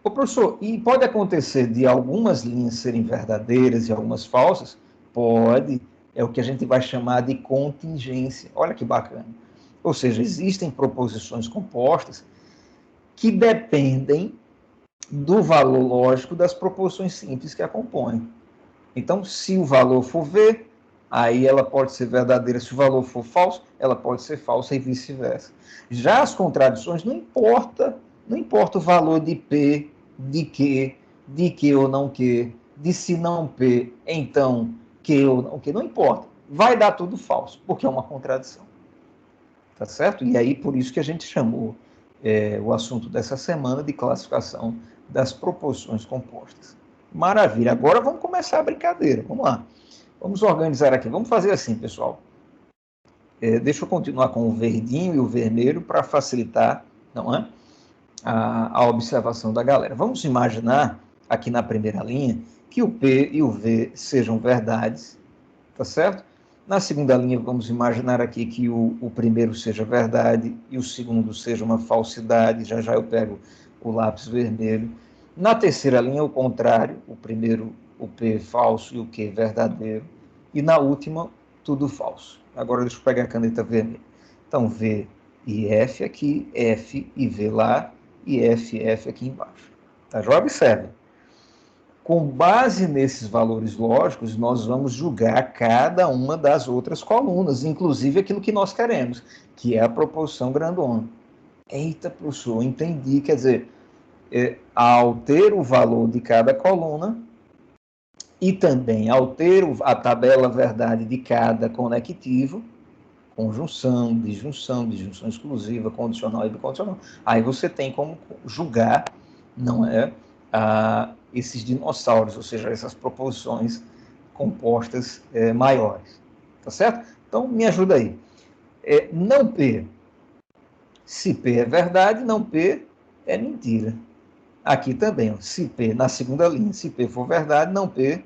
Ô, professor, e pode acontecer de algumas linhas serem verdadeiras e algumas falsas? Pode. É o que a gente vai chamar de contingência. Olha que bacana. Ou seja, existem proposições compostas que dependem do valor lógico das proposições simples que a compõem. Então, se o valor for V, aí ela pode ser verdadeira. Se o valor for falso, ela pode ser falsa e vice-versa. Já as contradições, não importa o valor de P, de que ou não que, de se não P, então que ou não que, não importa. Vai dar tudo falso, porque é uma contradição. Tá certo? E aí, por isso que a gente chamou o assunto dessa semana de classificação das proposições compostas. Maravilha. Agora vamos começar a brincadeira. Vamos lá. Vamos organizar aqui. Vamos fazer assim, pessoal. Deixa eu continuar com o verdinho e o vermelho para facilitar, não é? A observação da galera. Vamos imaginar, aqui na primeira linha, que o P e o V sejam verdades, tá certo? Na segunda linha, vamos imaginar aqui que o primeiro seja verdade e o segundo seja uma falsidade. Já já eu pego o lápis vermelho. Na terceira linha, o contrário. O primeiro, o P falso e o Q verdadeiro. E na última, tudo falso. Agora deixa eu pegar a caneta vermelha. Então, V e F aqui, F e V lá, e F e F aqui embaixo. Tá? Já observe. Com base nesses valores lógicos, nós vamos julgar cada uma das outras colunas, inclusive aquilo que nós queremos, que é a proposição grandona. Eita, professor, entendi. Quer dizer, ao ter o valor de cada coluna e também ao ter a tabela verdade de cada conectivo, conjunção, disjunção exclusiva, condicional e bicondicional, aí você tem como julgar, não é, esses dinossauros, ou seja, essas proposições compostas maiores. Tá certo? Então, me ajuda aí. Não P. Se P é verdade, não P é mentira. Aqui também, ó, se P, na segunda linha, se P for verdade, não P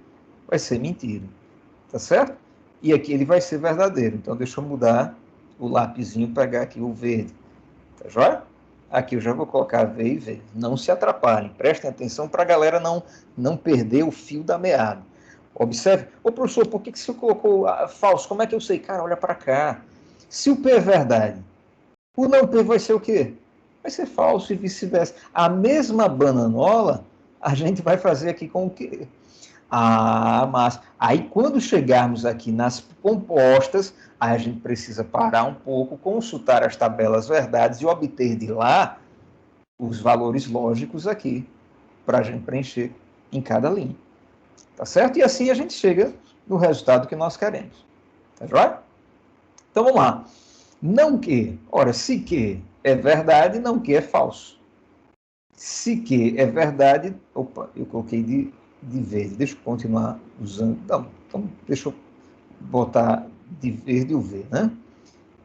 vai ser mentira. Tá certo? E aqui ele vai ser verdadeiro. Então, deixa eu mudar o lapisinho, pegar aqui o verde. Tá joia? Aqui eu já vou colocar V e V. Não se atrapalhem. Prestem atenção para a galera não perder o fio da meada. Observe. Ô, professor, por que você colocou falso? Como é que eu sei? Cara, olha para cá. Se o P é verdade, o não P vai ser o quê? Vai ser falso e vice-versa. A mesma bananola a gente vai fazer aqui com o quê? Mas aí quando chegarmos aqui nas compostas, aí a gente precisa parar um pouco, consultar as tabelas verdades e obter de lá os valores lógicos aqui, para a gente preencher em cada linha. Tá certo? E assim a gente chega no resultado que nós queremos. Tá joia? Então vamos lá. Não que, ora, se que é verdade, não que é falso. Se que é verdade, opa, eu coloquei de verde. Deixa eu continuar usando. Não, então, deixa eu botar de verde o V, né?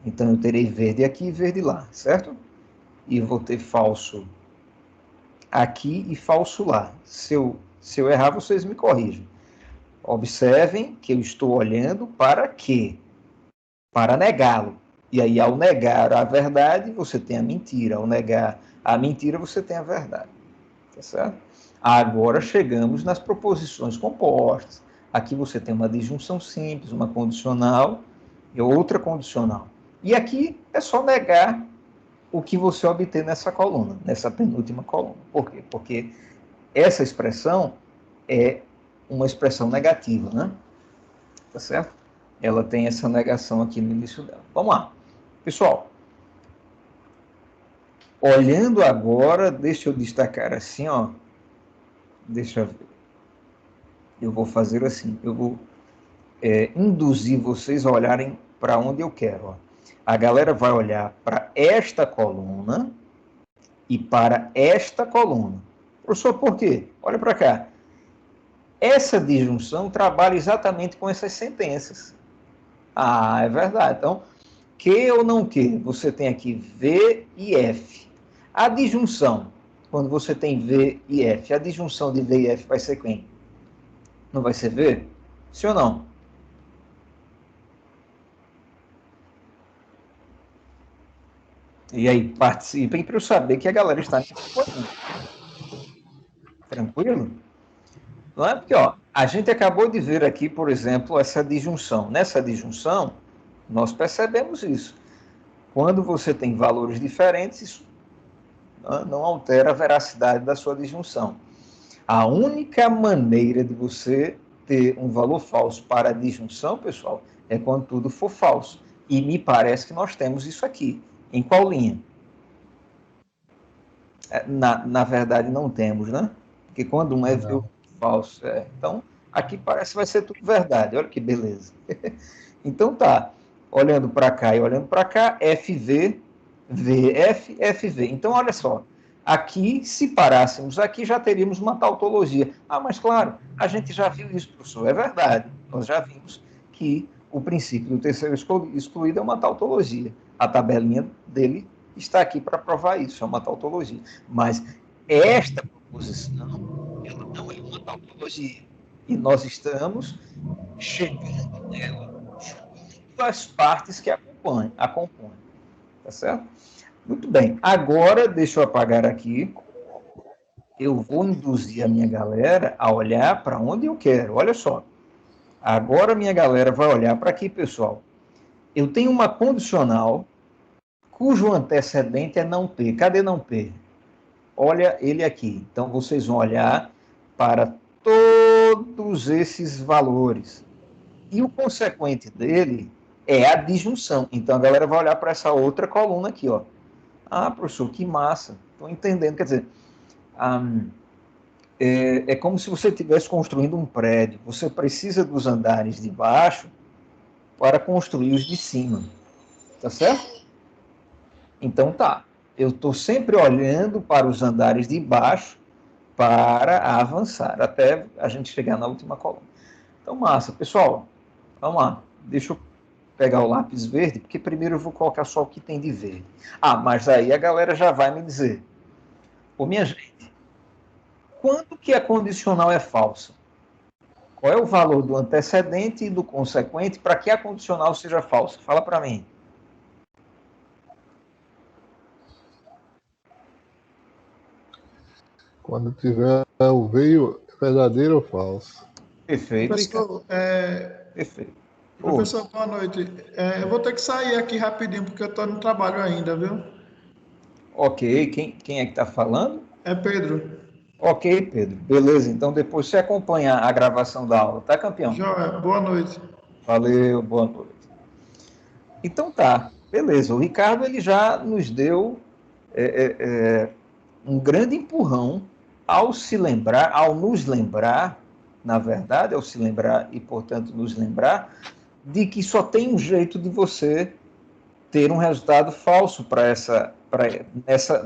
Então, eu terei verde aqui e verde lá, certo? E eu vou ter falso aqui e falso lá. Se eu errar, vocês me corrijam. Observem que eu estou olhando para quê? Para negá-lo. E aí, ao negar a verdade, você tem a mentira. Ao negar a mentira, você tem a verdade. Tá certo? Agora chegamos nas proposições compostas. Aqui você tem uma disjunção simples, uma condicional e outra condicional. E aqui é só negar o que você obter nessa coluna, nessa penúltima coluna. Por quê? Porque essa expressão é uma expressão negativa, né? Tá certo? Ela tem essa negação aqui no início dela. Vamos lá. Pessoal, olhando agora, deixa eu destacar assim, ó. Deixa eu ver. Eu vou fazer assim, eu vou induzir vocês a olharem para onde eu quero. Ó. A galera vai olhar para esta coluna e para esta coluna. Professor, por quê? Olha para cá. Essa disjunção trabalha exatamente com essas sentenças. É verdade. Então, que ou não que? Você tem aqui V e F. A disjunção, quando você tem V e F, a disjunção de V e F vai ser quem? Não vai ser V? Sim ou não? E aí, participem para eu saber que a galera está me acompanhando. Tranquilo? Não é? Porque, ó, a gente acabou de ver aqui, por exemplo, essa disjunção. Nessa disjunção, nós percebemos isso. Quando você tem valores diferentes, isso não altera a veracidade da sua disjunção. A única maneira de você ter um valor falso para a disjunção, pessoal, é quando tudo for falso. E me parece que nós temos isso aqui. Em qual linha? Na verdade, não temos, né? Porque quando um é falso. Então, aqui parece que vai ser tudo verdade. Olha que beleza. Então, tá. Olhando para cá e olhando para cá, FV, VF, FV. Então, olha só. Aqui, se parássemos aqui, já teríamos uma tautologia. Ah, mas claro, a gente já viu isso, professor. É verdade. Nós já vimos que o princípio do terceiro excluído é uma tautologia. A tabelinha dele está aqui para provar isso, é uma tautologia. Mas esta proposição, ela não é uma tautologia. E nós estamos chegando nela as partes que a compõem. Tá certo? Muito bem. Agora, deixa eu apagar aqui. Eu vou induzir a minha galera a olhar para onde eu quero. Olha só. Agora, minha galera vai olhar para aqui, pessoal. Eu tenho uma condicional cujo antecedente é não P. Cadê não P? Olha ele aqui. Então, vocês vão olhar para todos esses valores. E o consequente dele é a disjunção. Então, a galera vai olhar para essa outra coluna aqui, ó. Ah, professor, que massa. Estou entendendo. Quer dizer, é como se você estivesse construindo um prédio. Você precisa dos andares de baixo para construir os de cima. Tá certo? Então, tá. Eu estou sempre olhando para os andares de baixo para avançar, até a gente chegar na última coluna. Então, massa. Pessoal, vamos lá. Deixa eu pegar o lápis verde, porque primeiro eu vou colocar só o que tem de verde. Ah, mas aí a galera já vai me dizer. Ô, minha gente, quando que a condicional é falsa? Qual é o valor do antecedente e do consequente para que a condicional seja falsa? Fala para mim. Quando tiver o veio verdadeiro ou falso. Perfeito. Professor, Perfeito. Professor, boa noite. Eu vou ter que sair aqui rapidinho, porque eu estou no trabalho ainda, viu? Ok. Quem é que está falando? É Pedro. Ok, Pedro. Beleza. Então, depois você acompanha a gravação da aula, tá, campeão? Joia, boa noite. Valeu, boa noite. Então, tá. Beleza. O Ricardo, ele já nos deu um grande empurrão ao nos lembrar, na verdade, ao se lembrar e, portanto, nos lembrar de que só tem um jeito de você ter um resultado falso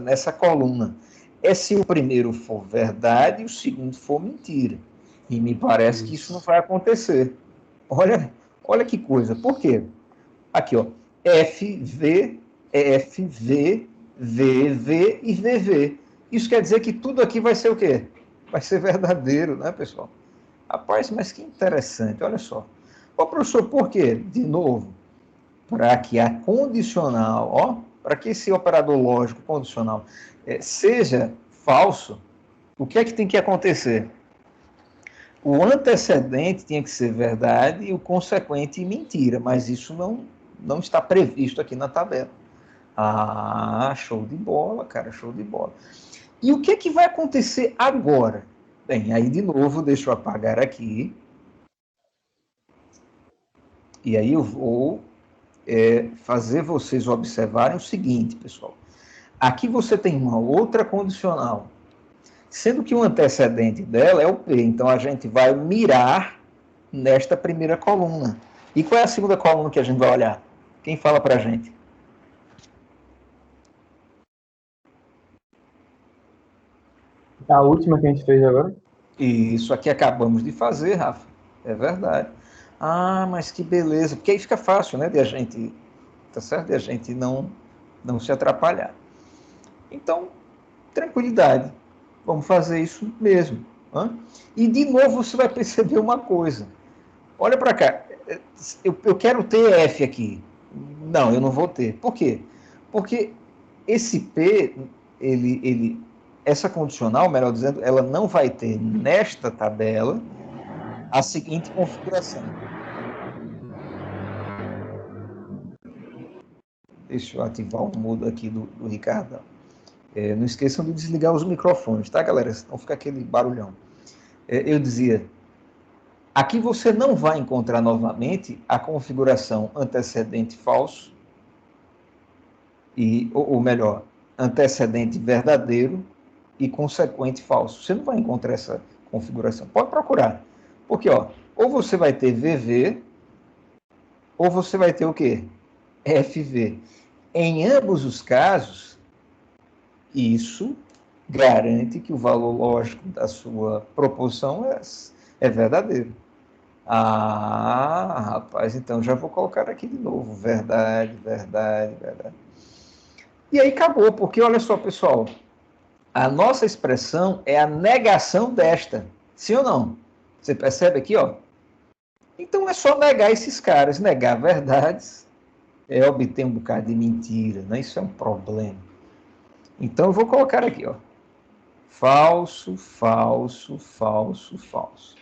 nessa coluna. É se o primeiro for verdade e o segundo for mentira. E me parece que isso não vai acontecer. Olha que coisa. Por quê? Aqui, ó. FV, FV, VV e VV. Isso quer dizer que tudo aqui vai ser o quê? Vai ser verdadeiro, né, pessoal? Rapaz, mas que interessante, olha só. Ô, professor, por quê? De novo, para que a condicional, para que esse operador lógico condicional seja falso, o que é que tem que acontecer? O antecedente tinha que ser verdade e o consequente mentira, mas isso não está previsto aqui na tabela. Ah, show de bola, cara, show de bola. E o que é que vai acontecer agora? Bem, aí de novo, deixa eu apagar aqui. E aí eu vou fazer vocês observarem o seguinte, pessoal. Aqui você tem uma outra condicional, sendo que o antecedente dela é o P. Então, a gente vai mirar nesta primeira coluna. E qual é a segunda coluna que a gente vai olhar? Quem fala para a gente? A última que a gente fez agora? Isso aqui acabamos de fazer, Rafa. É verdade. Ah, mas que beleza. Porque aí fica fácil, né, de a gente, tá certo? De a gente não se atrapalhar. Então, tranquilidade. Vamos fazer isso mesmo. Hein? E, de novo, você vai perceber uma coisa. Olha para cá. Eu quero ter F aqui. Não, eu não vou ter. Por quê? Porque esse P, ele essa condicional, melhor dizendo, ela não vai ter nesta tabela a seguinte configuração. Deixa eu ativar o mudo aqui do Ricardo. Não esqueçam de desligar os microfones, tá, galera? Senão fica aquele barulhão. Eu dizia, aqui você não vai encontrar novamente a configuração antecedente falso, ou melhor, antecedente verdadeiro e consequente falso. Você não vai encontrar essa configuração. Pode procurar. Porque, ou você vai ter VV, ou você vai ter o quê? FV. Em ambos os casos, isso garante que o valor lógico da sua proposição é verdadeiro. Ah, rapaz, então já vou colocar aqui de novo. Verdade, verdade, verdade. E aí acabou, porque olha só, pessoal, a nossa expressão é a negação desta. Sim ou não? Você percebe aqui, ó? Então é só negar esses caras, negar verdades, obter um bocado de mentira, né? Isso é um problema. Então eu vou colocar aqui, ó. Falso, falso, falso, falso.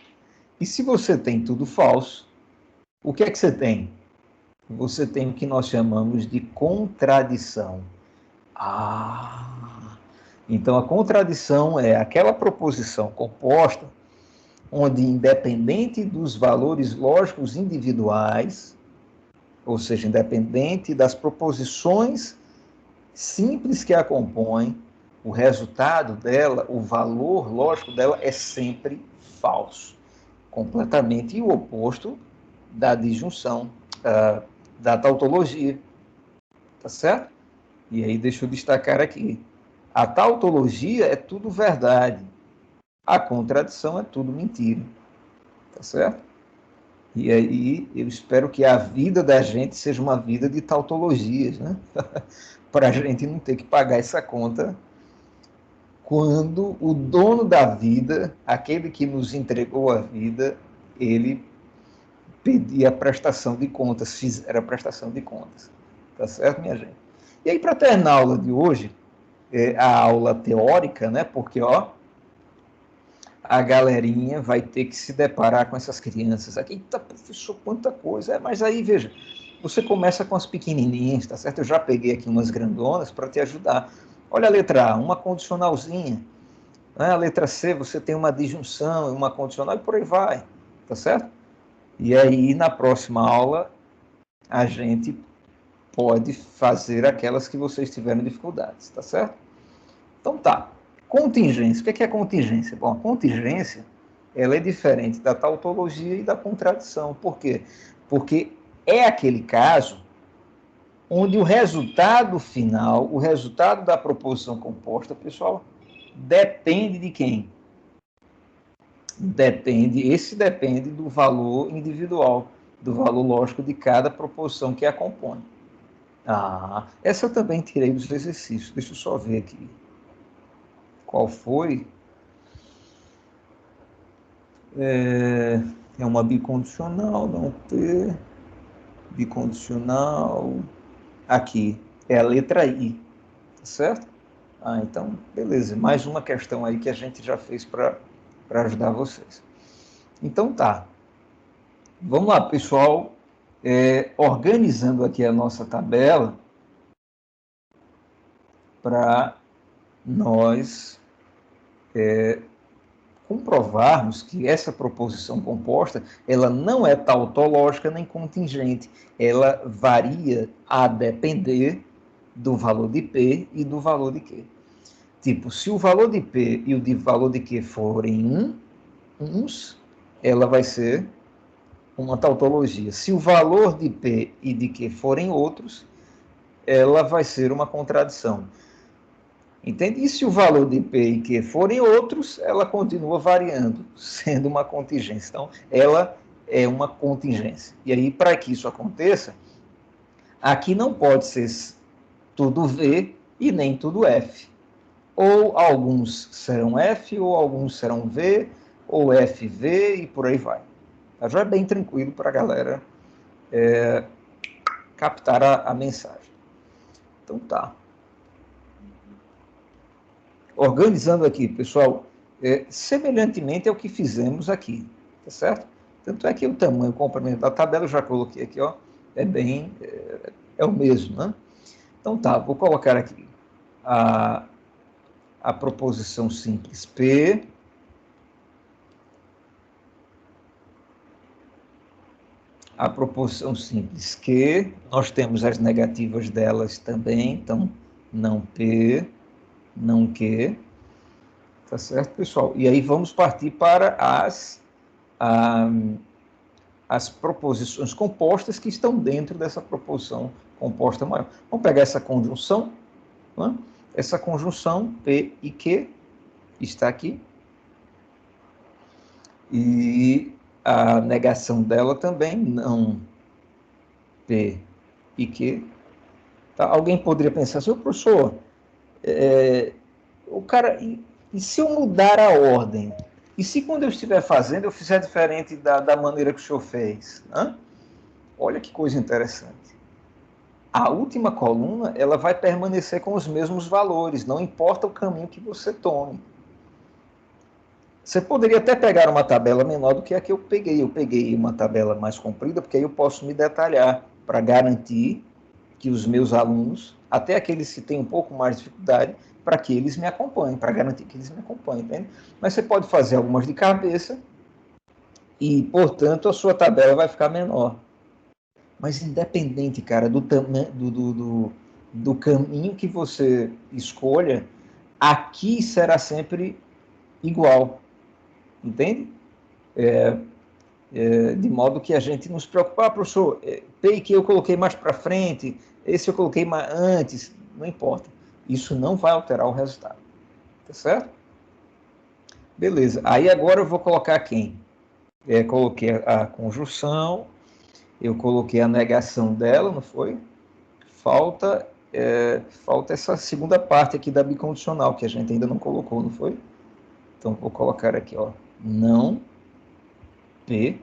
E se você tem tudo falso, o que é que você tem? Você tem o que nós chamamos de contradição. Então a contradição é aquela proposição composta onde, independente dos valores lógicos individuais, ou seja, independente das proposições simples que a compõem, o resultado dela, o valor lógico dela é sempre falso. Completamente o oposto da disjunção, da tautologia. Tá certo? E aí deixa eu destacar aqui. A tautologia é tudo verdade. A contradição é tudo mentira. Tá certo? E aí eu espero que a vida da gente seja uma vida de tautologias, né? Para a gente não ter que pagar essa conta quando o dono da vida, aquele que nos entregou a vida, ele pedia a prestação de contas, fizeram a prestação de contas. Tá certo, minha gente? E aí, para terminar a aula de hoje, a aula teórica, né? Porque, a galerinha vai ter que se deparar com essas crianças aqui. Eita, professor, quanta coisa. Mas aí, veja, você começa com as pequenininhas, tá certo? Eu já peguei aqui umas grandonas para te ajudar. Olha a letra A, uma condicionalzinha. Né? A letra C, você tem uma disjunção, uma condicional e por aí vai, tá certo? E aí, na próxima aula, a gente pode fazer aquelas que vocês tiveram dificuldades, tá certo? Então tá. Contingência. O que é contingência? Bom, a contingência, ela é diferente da tautologia e da contradição. Por quê? Porque é aquele caso onde o resultado final, o resultado da proposição composta, pessoal, depende de quem? Depende do valor individual, do valor lógico de cada proposição que a compõe. Essa eu também tirei dos exercícios. Deixa eu só ver aqui. Qual foi? É uma bicondicional, não ter. Bicondicional. Aqui, é a letra I. Tá certo? Então, beleza. Mais uma questão aí que a gente já fez para ajudar vocês. Então, tá. Vamos lá, pessoal. Organizando aqui a nossa tabela para nós comprovarmos que essa proposição composta, ela não é tautológica nem contingente, ela varia a depender do valor de P e do valor de Q. Tipo, se o valor de P e o valor de Q forem uns, ela vai ser uma tautologia. Se o valor de P e de Q forem outros, ela vai ser uma contradição. Entende? E se o valor de P e Q forem outros, ela continua variando, sendo uma contingência. Então, ela é uma contingência. E aí, para que isso aconteça, aqui não pode ser tudo V e nem tudo F. Ou alguns serão F, ou alguns serão V, ou FV, e por aí vai. Tá? Já é bem tranquilo para a galera captar a mensagem. Então, tá. Organizando aqui, pessoal, semelhantemente ao que fizemos aqui, tá certo? Tanto é que o tamanho, o comprimento da tabela, eu já coloquei aqui, ó, é o mesmo, né? Então tá, vou colocar aqui a proposição simples P, a proposição simples Q, nós temos as negativas delas também, então não P, não Q, tá certo, pessoal? E aí vamos partir para as proposições compostas que estão dentro dessa proposição composta maior. Vamos pegar essa conjunção, né? Essa conjunção P e Q está aqui, e a negação dela também, não P e Q. Tá? Alguém poderia pensar assim, professor, o cara, e se eu mudar a ordem? E se quando eu estiver fazendo, eu fizer diferente da maneira que o senhor fez? Hã? Olha que coisa interessante. A última coluna, ela vai permanecer com os mesmos valores, não importa o caminho que você tome. Você poderia até pegar uma tabela menor do que a que eu peguei. Eu peguei uma tabela mais comprida, porque aí eu posso me detalhar para garantir que os meus alunos, até aqueles que têm um pouco mais de dificuldade, para que eles me acompanhem, para garantir que eles me acompanhem, entende? Mas você pode fazer algumas de cabeça e, portanto, a sua tabela vai ficar menor. Mas independente, cara, do caminho que você escolha, aqui será sempre igual, entende? De modo que a gente não se preocupa, professor, P que eu coloquei mais para frente, esse eu coloquei mais antes, não importa. Isso não vai alterar o resultado, tá certo? Beleza, aí agora eu vou colocar quem? Coloquei a conjunção, eu coloquei a negação dela, não foi? Falta essa segunda parte aqui da bicondicional, que a gente ainda não colocou, não foi? Então, vou colocar aqui, ó, não P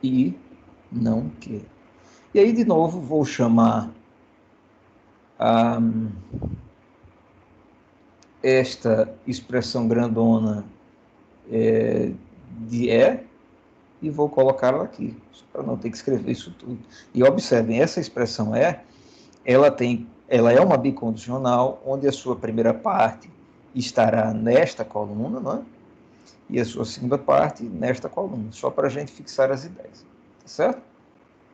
e não Q. E aí, de novo, vou chamar esta expressão grandona de e vou colocá-la aqui, para não ter que escrever isso tudo. E observem, essa expressão ela é uma bicondicional, onde a sua primeira parte estará nesta coluna, não é? E a sua segunda parte nesta coluna, só para a gente fixar as ideias, tá certo?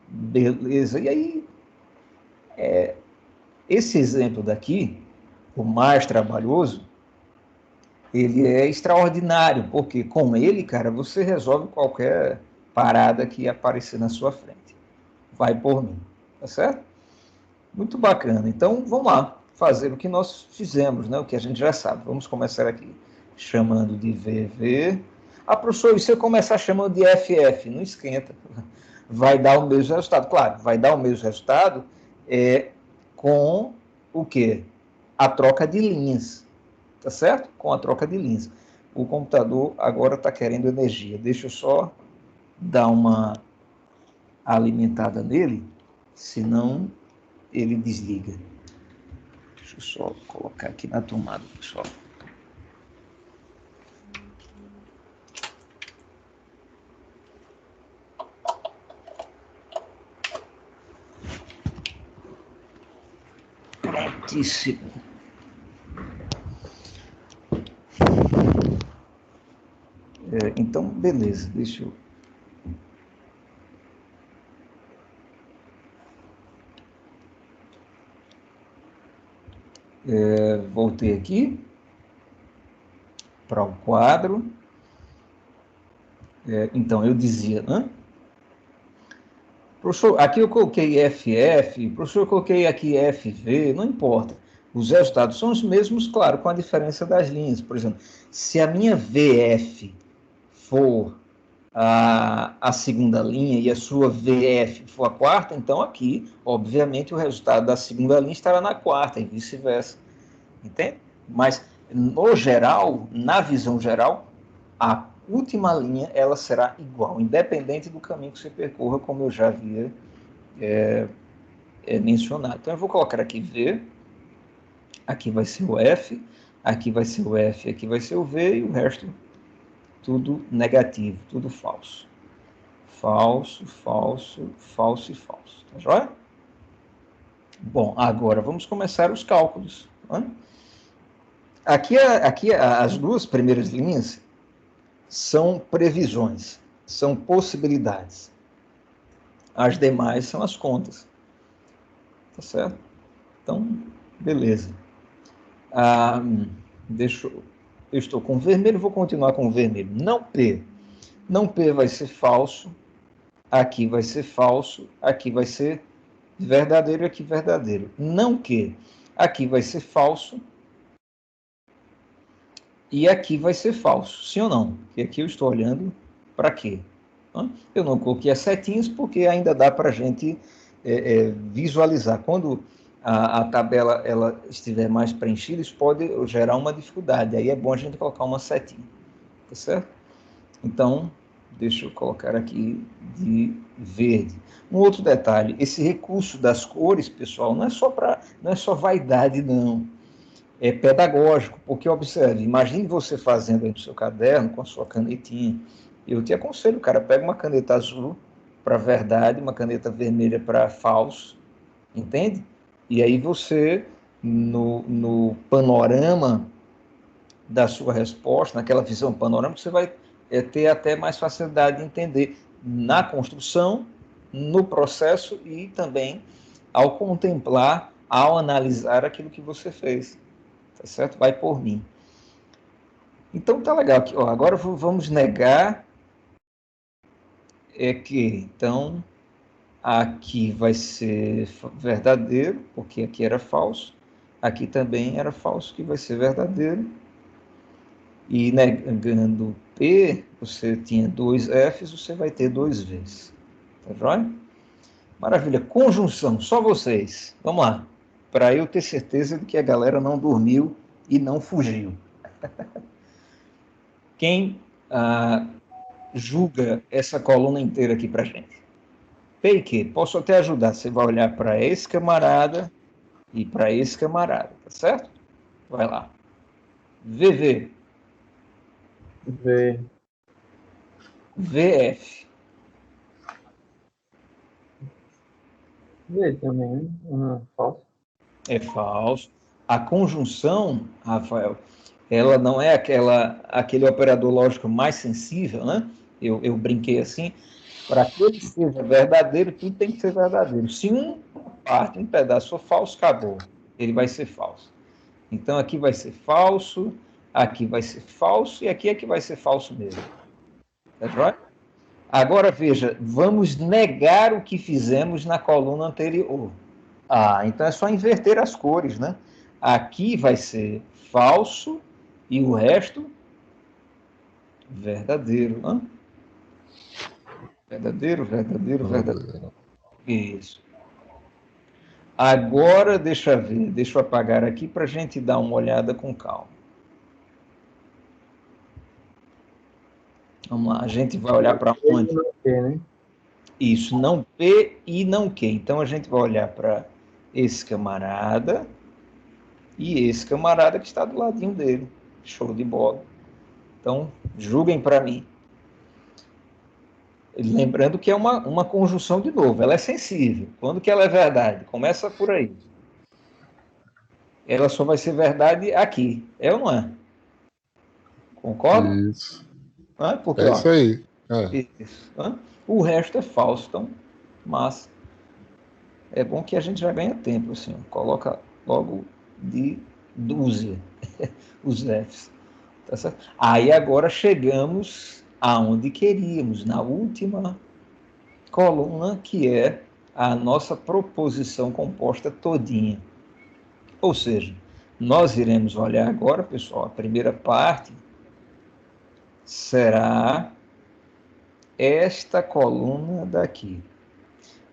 Beleza, e aí, esse exemplo daqui, o mais trabalhoso, ele é extraordinário, porque com ele, cara, você resolve qualquer parada que aparecer na sua frente. Vai por mim, tá certo? Muito bacana. Então, vamos lá, fazer o que nós fizemos, né? O que a gente já sabe. Vamos começar aqui chamando de VV. Ah, professor, e se eu começar chamando de FF? Não esquenta. Vai dar o mesmo resultado. Claro, vai dar o mesmo resultado com o quê? A troca de linhas. Tá certo? Com a troca de linhas. O computador agora está querendo energia. Deixa eu só dar uma alimentada nele, senão ele desliga. Deixa eu só colocar aqui na tomada, pessoal. Prontíssimo. Então, beleza, deixa eu... voltei aqui para o quadro. Então, eu dizia, né? Professor, aqui eu coloquei FF, professor, eu coloquei aqui FV, não importa. Os resultados são os mesmos, claro, com a diferença das linhas. Por exemplo, se a minha VF for a segunda linha e a sua VF for a quarta, então aqui, obviamente, o resultado da segunda linha estará na quarta e vice-versa. Entende? Mas, no geral, na visão geral, a última linha ela será igual, independente do caminho que você percorra, como eu já havia mencionado. Então, eu vou colocar aqui V, Aqui vai ser o F, aqui vai ser o F, aqui vai ser o V, e o resto tudo negativo, tudo falso. Falso, falso, falso e falso. Tá joia? Bom, agora vamos começar os cálculos. Né? Aqui as duas primeiras linhas são previsões, são possibilidades. As demais são as contas. Tá certo? Então, beleza. Eu estou com vermelho, vou continuar com vermelho. Não P. Não P vai ser falso. Aqui vai ser falso. Aqui vai ser verdadeiro e aqui verdadeiro. Não Q. Aqui vai ser falso. E aqui vai ser falso. Sim ou não? E aqui eu estou olhando para quê? Eu não coloquei as setinhas porque ainda dá para a gente visualizar. Quando a tabela ela estiver mais preenchida, isso pode gerar uma dificuldade. Aí é bom a gente colocar uma setinha. Tá certo? Então, deixa eu colocar aqui de verde. Um outro detalhe, esse recurso das cores, pessoal, não é só vaidade, não. É pedagógico, porque observe, imagine você fazendo aí no seu caderno com a sua canetinha. Eu te aconselho, cara, pega uma caneta azul para verdade, uma caneta vermelha para falso, entende? E aí você, no panorama da sua resposta, naquela visão panorâmica, você vai ter até mais facilidade de entender na construção, no processo e também ao contemplar, ao analisar aquilo que você fez. Tá certo? Vai por mim. Então tá legal aqui. Ó, agora vamos negar então aqui vai ser verdadeiro, porque aqui era falso. Aqui também era falso, que vai ser verdadeiro. E negando P, você tinha 2 Fs, você vai ter 2 Vs. Tá joia? Maravilha. Conjunção, só vocês. Vamos lá. Para eu ter certeza de que a galera não dormiu e não fugiu. Quem julga essa coluna inteira aqui para gente? Peike, posso até ajudar. Você vai olhar para esse camarada e para esse camarada, tá certo? Vai lá. VV. V. VF. V também, né? Falso. É falso. A conjunção, Rafael, ela não é aquele operador lógico mais sensível, né? Eu brinquei assim. Para que ele seja verdadeiro, tudo tem que ser verdadeiro. Se um pedaço for falso, acabou. Ele vai ser falso. Então, aqui vai ser falso, aqui vai ser falso, e aqui é que vai ser falso mesmo. Tá joia? Agora, veja, vamos negar o que fizemos na coluna anterior. Então é só inverter as cores, né? Aqui vai ser falso e o resto verdadeiro, né? Verdadeiro, verdadeiro, verdadeiro. Isso. Agora, deixa eu ver, deixa eu apagar aqui para a gente dar uma olhada com calma. Vamos lá, a gente vai olhar para onde? Né? Isso, não P e não Q. Então, a gente vai olhar para esse camarada e esse camarada que está do ladinho dele. Show de bola. Então, julguem para mim. Lembrando que é uma conjunção de novo, ela é sensível. Quando que ela é verdade? Começa por aí. Ela só vai ser verdade aqui, é ou não é? Concorda? Isso. Porque, é isso aí. Isso. O resto é falso, então, mas é bom que a gente já ganha tempo, assim, coloca logo de dúzia os Fs. Tá certo? Aí agora chegamos aonde queríamos, na última coluna, que é a nossa proposição composta todinha. Ou seja, nós iremos olhar agora, pessoal, a primeira parte será esta coluna daqui.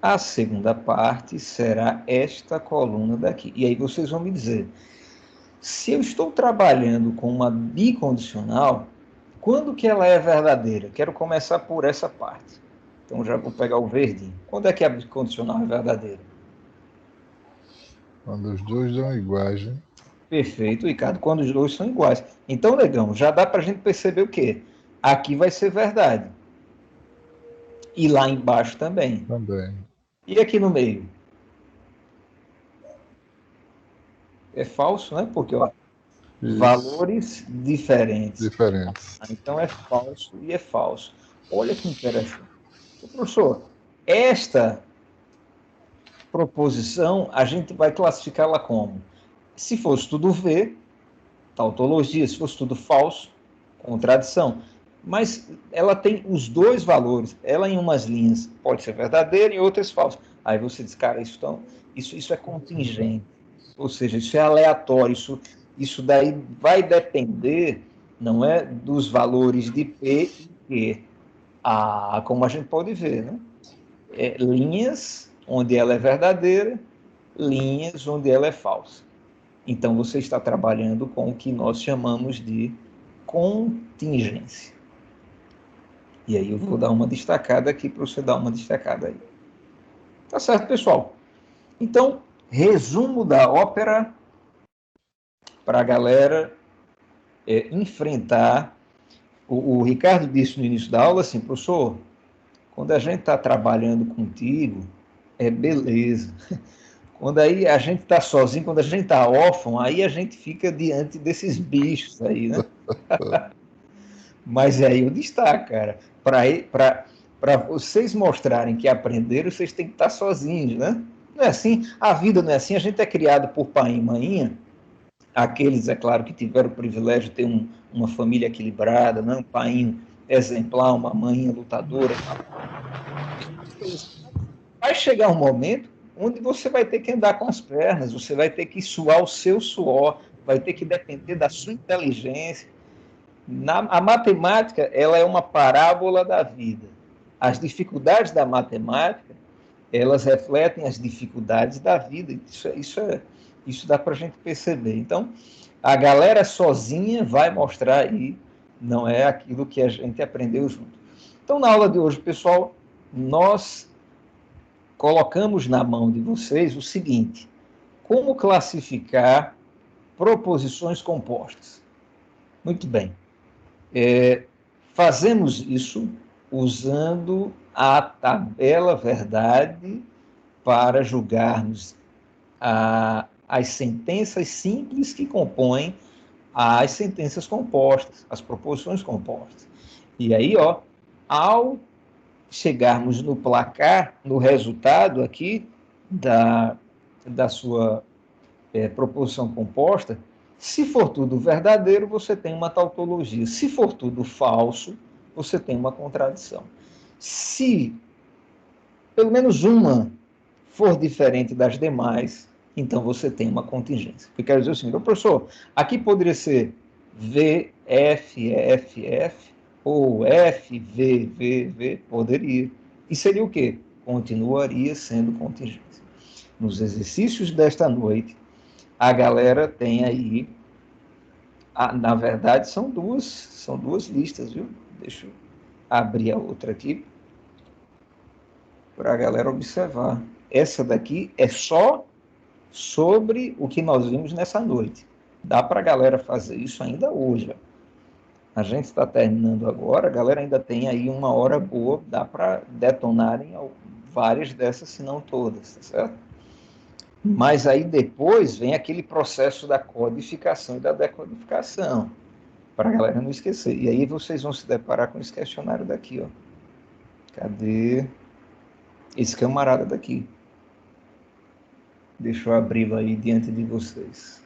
A segunda parte será esta coluna daqui. E aí vocês vão me dizer, se eu estou trabalhando com uma bicondicional, quando que ela é verdadeira? Quero começar por essa parte. Então já vou pegar o verdinho. Quando é que a bicondicional é verdadeira? Quando os dois dão iguais, né? Perfeito, Ricardo, quando os dois são iguais. Então, negão, já dá para a gente perceber o quê? Aqui vai ser verdade. E lá embaixo também. Também. E aqui no meio? É falso, né? Porque ó, Isso. valores diferentes. Diferentes. Então é falso e é falso. Olha que interessante. Professor, esta proposição a gente vai classificá-la como? Se fosse tudo V, tautologia, se fosse tudo falso, contradição. Mas ela tem os dois valores. Ela em umas linhas pode ser verdadeira, em outras falsa. Aí você diz, cara, isso é contingente. Ou seja, isso é aleatório. Isso daí vai depender, não é, dos valores de P e Q. Como a gente pode ver, né? Linhas onde ela é verdadeira, linhas onde ela é falsa. Então, você está trabalhando com o que nós chamamos de contingência. E aí eu vou dar uma destacada aqui para você dar uma destacada aí. Tá certo, pessoal? Então, resumo da ópera para a galera enfrentar. O Ricardo disse no início da aula assim, professor, quando a gente está trabalhando contigo, é beleza. Quando aí a gente está sozinho, quando a gente está órfão, aí a gente fica diante desses bichos aí, né? Mas aí eu destaco, cara. Para vocês mostrarem que aprenderam, vocês têm que estar sozinhos, né? Não é assim? A vida não é assim. A gente é criado por pai e mãinha. Aqueles, é claro, que tiveram o privilégio de ter uma família equilibrada, né? Um pai exemplar, uma mãe lutadora. Vai chegar um momento onde você vai ter que andar com as pernas, você vai ter que suar o seu suor, vai ter que depender da sua inteligência. A matemática, ela é uma parábola da vida. As dificuldades da matemática, elas refletem as dificuldades da vida. Isso dá para a gente perceber. Então, a galera sozinha vai mostrar aí, não é aquilo que a gente aprendeu junto. Então, na aula de hoje, pessoal, nós colocamos na mão de vocês o seguinte: como classificar proposições compostas. Muito bem. Fazemos isso usando a tabela verdade para julgarmos as sentenças simples que compõem as sentenças compostas, as proposições compostas. E aí, ao chegarmos no placar, no resultado aqui da sua proposição composta, se for tudo verdadeiro, você tem uma tautologia. Se for tudo falso, você tem uma contradição. Se pelo menos uma for diferente das demais, então você tem uma contingência. Eu quero dizer o seguinte, professor, aqui poderia ser V, F, F, F, ou F, V, V, V, poderia. E seria o quê? Continuaria sendo contingência. Nos exercícios desta noite, a galera tem aí, na verdade, são duas listas, viu? Deixa eu abrir a outra aqui para a galera observar. Essa daqui é só sobre o que nós vimos nessa noite. Dá para a galera fazer isso ainda hoje. A gente está terminando agora, a galera ainda tem aí uma hora boa, dá para detonarem várias dessas, se não todas, tá certo? Mas aí depois vem aquele processo da codificação e da decodificação, para a galera não esquecer. E aí vocês vão se deparar com esse questionário daqui, Cadê esse camarada daqui? Deixa eu abri-lo aí diante de vocês.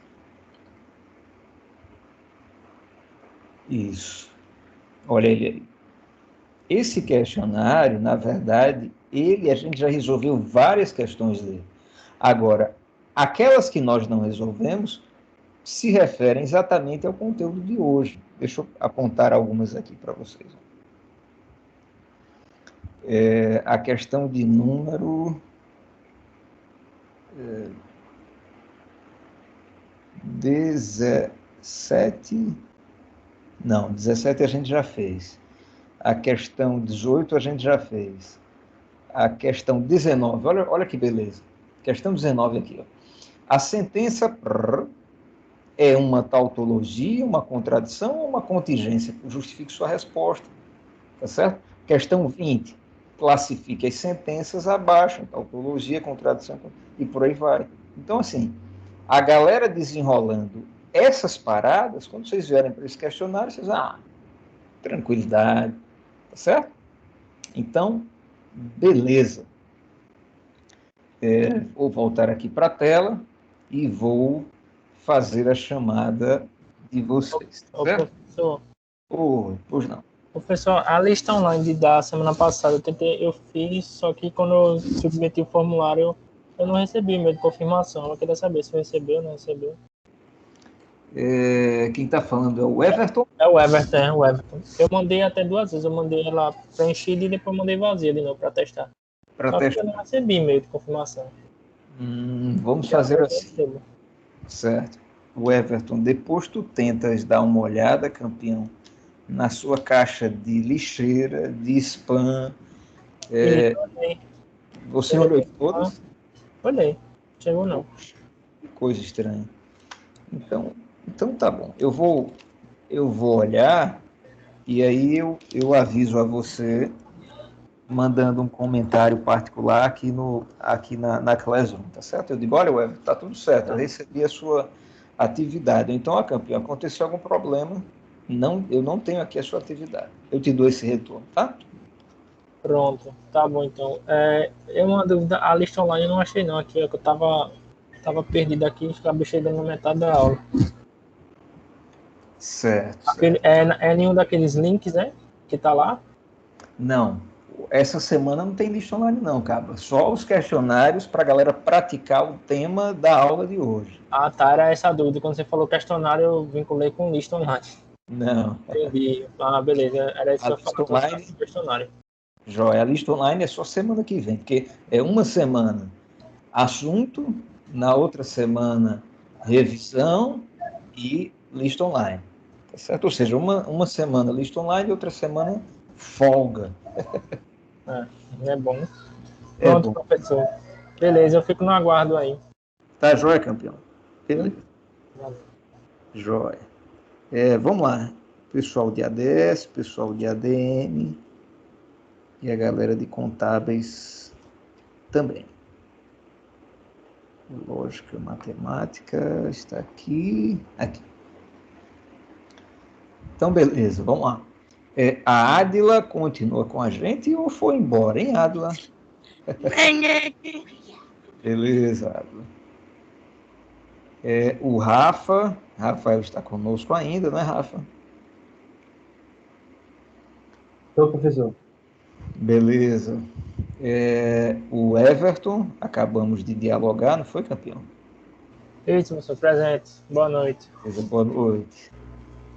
Isso. Olha ele aí. Esse questionário, na verdade, a gente já resolveu várias questões dele. Agora, aquelas que nós não resolvemos se referem exatamente ao conteúdo de hoje. Deixa eu apontar algumas aqui para vocês. A questão de número 17. Não, 17 a gente já fez. A questão 18 a gente já fez. A questão 19, olha que beleza. Questão 19 aqui. A sentença É uma tautologia, uma contradição ou uma contingência? Justifique sua resposta. Tá certo? Questão 20. Classifique as sentenças abaixo, tautologia, contradição, e por aí vai. Então, assim, a galera desenrolando essas paradas, quando vocês vierem para esse questionário, vocês tranquilidade, tá certo? Então, beleza. Vou voltar aqui para a tela e vou fazer a chamada de vocês, tá certo? Professor, Pois não. professor, a lista online da semana passada eu fiz, só que quando eu submeti o formulário, eu não recebi e-mail de confirmação. Eu queria saber se recebeu ou não recebeu. Quem está falando é o Everton? É o Everton. Eu mandei até 2 vezes, eu mandei ela preenchida e depois mandei vazia de novo para testar. Só que eu não recebi e-mail de confirmação. Vamos fazer assim. Certo. O Everton, depois tu tentas dar uma olhada, campeão, na sua caixa de lixeira, de spam. Você olhou todas? Olhei. Chegou não. Que coisa estranha. Então tá bom. Eu vou olhar e aí eu aviso a você mandando um comentário particular aqui na Classroom, tá certo? Eu digo, olha, Everton, tá tudo certo, eu recebi a sua atividade. Então, campeão, aconteceu algum problema, eu não tenho aqui a sua atividade. Eu te dou esse retorno, tá? Pronto, tá bom então. Uma dúvida, a lista online eu não achei não, aqui, eu tava perdido aqui, acabei chegando na metade da aula. Certo. É nenhum daqueles links, né, que tá lá? Não, essa semana não tem lista online não, cabra. Só os questionários para a galera praticar o tema da aula de hoje. Ah, tá, era essa a dúvida. Quando você falou questionário, eu vinculei com lista online. Não. Entendi. Ah, beleza, era isso que eu falava, questionário. Joia, a lista online é só semana que vem, porque é uma semana assunto, na outra semana revisão e lista online. Tá certo? Ou seja, uma semana lista online e outra semana folga. É bom. Pronto, professor. Beleza, eu fico no aguardo aí. Tá joia, campeão? Beleza. Joia. Vamos lá. Pessoal de ADS, pessoal de ADM e a galera de contábeis também. Lógica, matemática, está aqui. Então, beleza, vamos lá. A Ádila continua com a gente ou foi embora, hein, Ádila? Beleza, Ádila. O Rafael está conosco ainda, não é, Rafa? Estou, professor. Beleza. O Everton, acabamos de dialogar, não foi, campeão? Isso, professor, presente. Boa noite. Boa noite.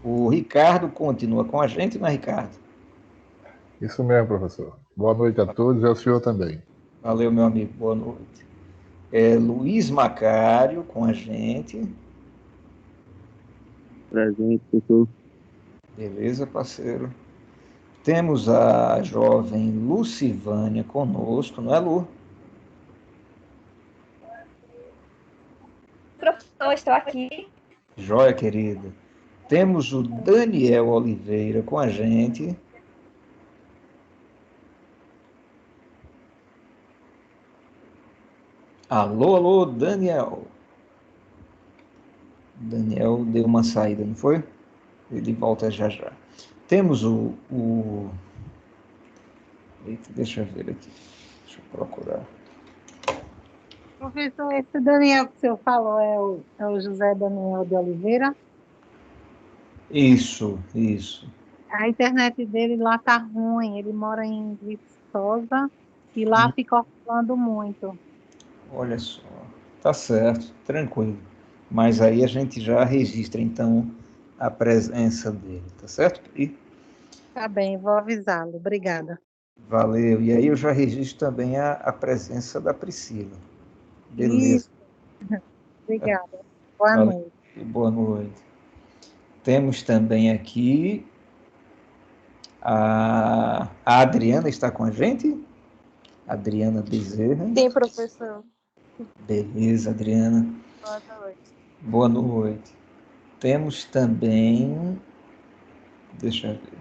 O Ricardo continua com a gente, não é, Ricardo? Isso mesmo, professor. Boa noite a todos e ao senhor também. Valeu, meu amigo. Boa noite. Luiz Macário com a gente. Presente, professor. Beleza, parceiro. Temos a jovem Lucivânia conosco, não é, Lu? Professor, estou aqui. Joia, querida. Temos o Daniel Oliveira com a gente. Alô, Daniel. Daniel deu uma saída, não foi? Ele volta já. Temos Eita, deixa eu ver aqui. Deixa eu procurar. Professor, esse Daniel que o senhor falou é o José Daniel de Oliveira? Isso. A internet dele lá tá ruim, ele mora em Viçosa e lá fica oscilando muito. Olha só, tá certo, tranquilo. Mas aí a gente já registra, então, a presença dele, tá certo? Tá bem, vou avisá-lo. Obrigada. Valeu. E aí eu já registro também a presença da Priscila. Beleza. Isso. Obrigada. Boa noite. Boa noite. Temos também aqui a Adriana está com a gente? Adriana Bezerra. Sim, professor. Beleza, Adriana. Boa noite. Boa noite. Temos também, deixa eu ver.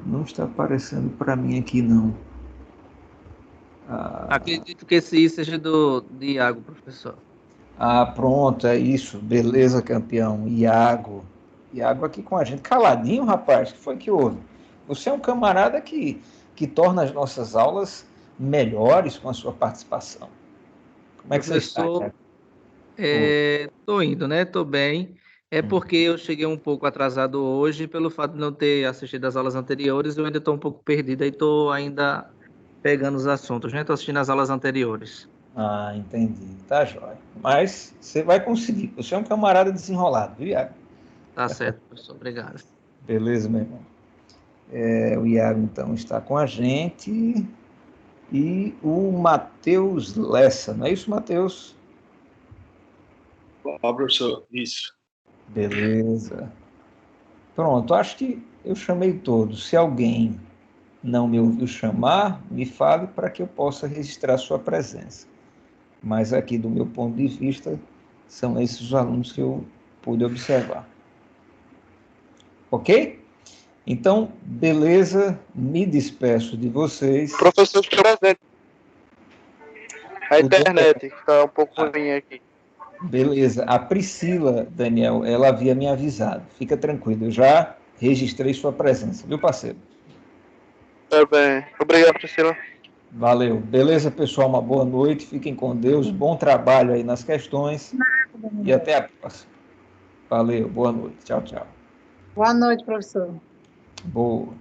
Não está aparecendo para mim aqui, não. Acredito que esse seja de Iago, professor. Pronto, é isso. Beleza, campeão. Iago aqui com a gente. Caladinho, rapaz. O que foi que houve? Você é um camarada que torna as nossas aulas melhores com a sua participação. Como é que você está, Professor, Iago? estou indo, né? Estou bem. É porque eu cheguei um pouco atrasado hoje, pelo fato de não ter assistido as aulas anteriores, eu ainda estou um pouco perdido e estou ainda pegando os assuntos, né? Estou assistindo as aulas anteriores. Entendi. Tá jóia. Mas você vai conseguir. Você é um camarada desenrolado, viu, Iago? Tá certo, professor. Obrigado. Beleza, meu irmão. O Iago, então, está com a gente. E o Matheus Lessa. Não é isso, Matheus? Ó, professor, isso. Beleza. Pronto, acho que eu chamei todos. Se alguém não me ouviu chamar, me fale para que eu possa registrar sua presença. Mas aqui, do meu ponto de vista, são esses os alunos que eu pude observar. Ok? Então, beleza, me despeço de vocês. Professor, presente. A internet está um pouco ruim aqui. Beleza. A Priscila, Daniel, ela havia me avisado. Fica tranquilo, eu já registrei sua presença, viu, parceiro? Tá bem. Obrigado, Priscila. Valeu. Beleza, pessoal? Uma boa noite. Fiquem com Deus. Bom trabalho aí nas questões. E até a próxima. Valeu. Boa noite. Tchau, tchau. Boa noite, professor. Boa.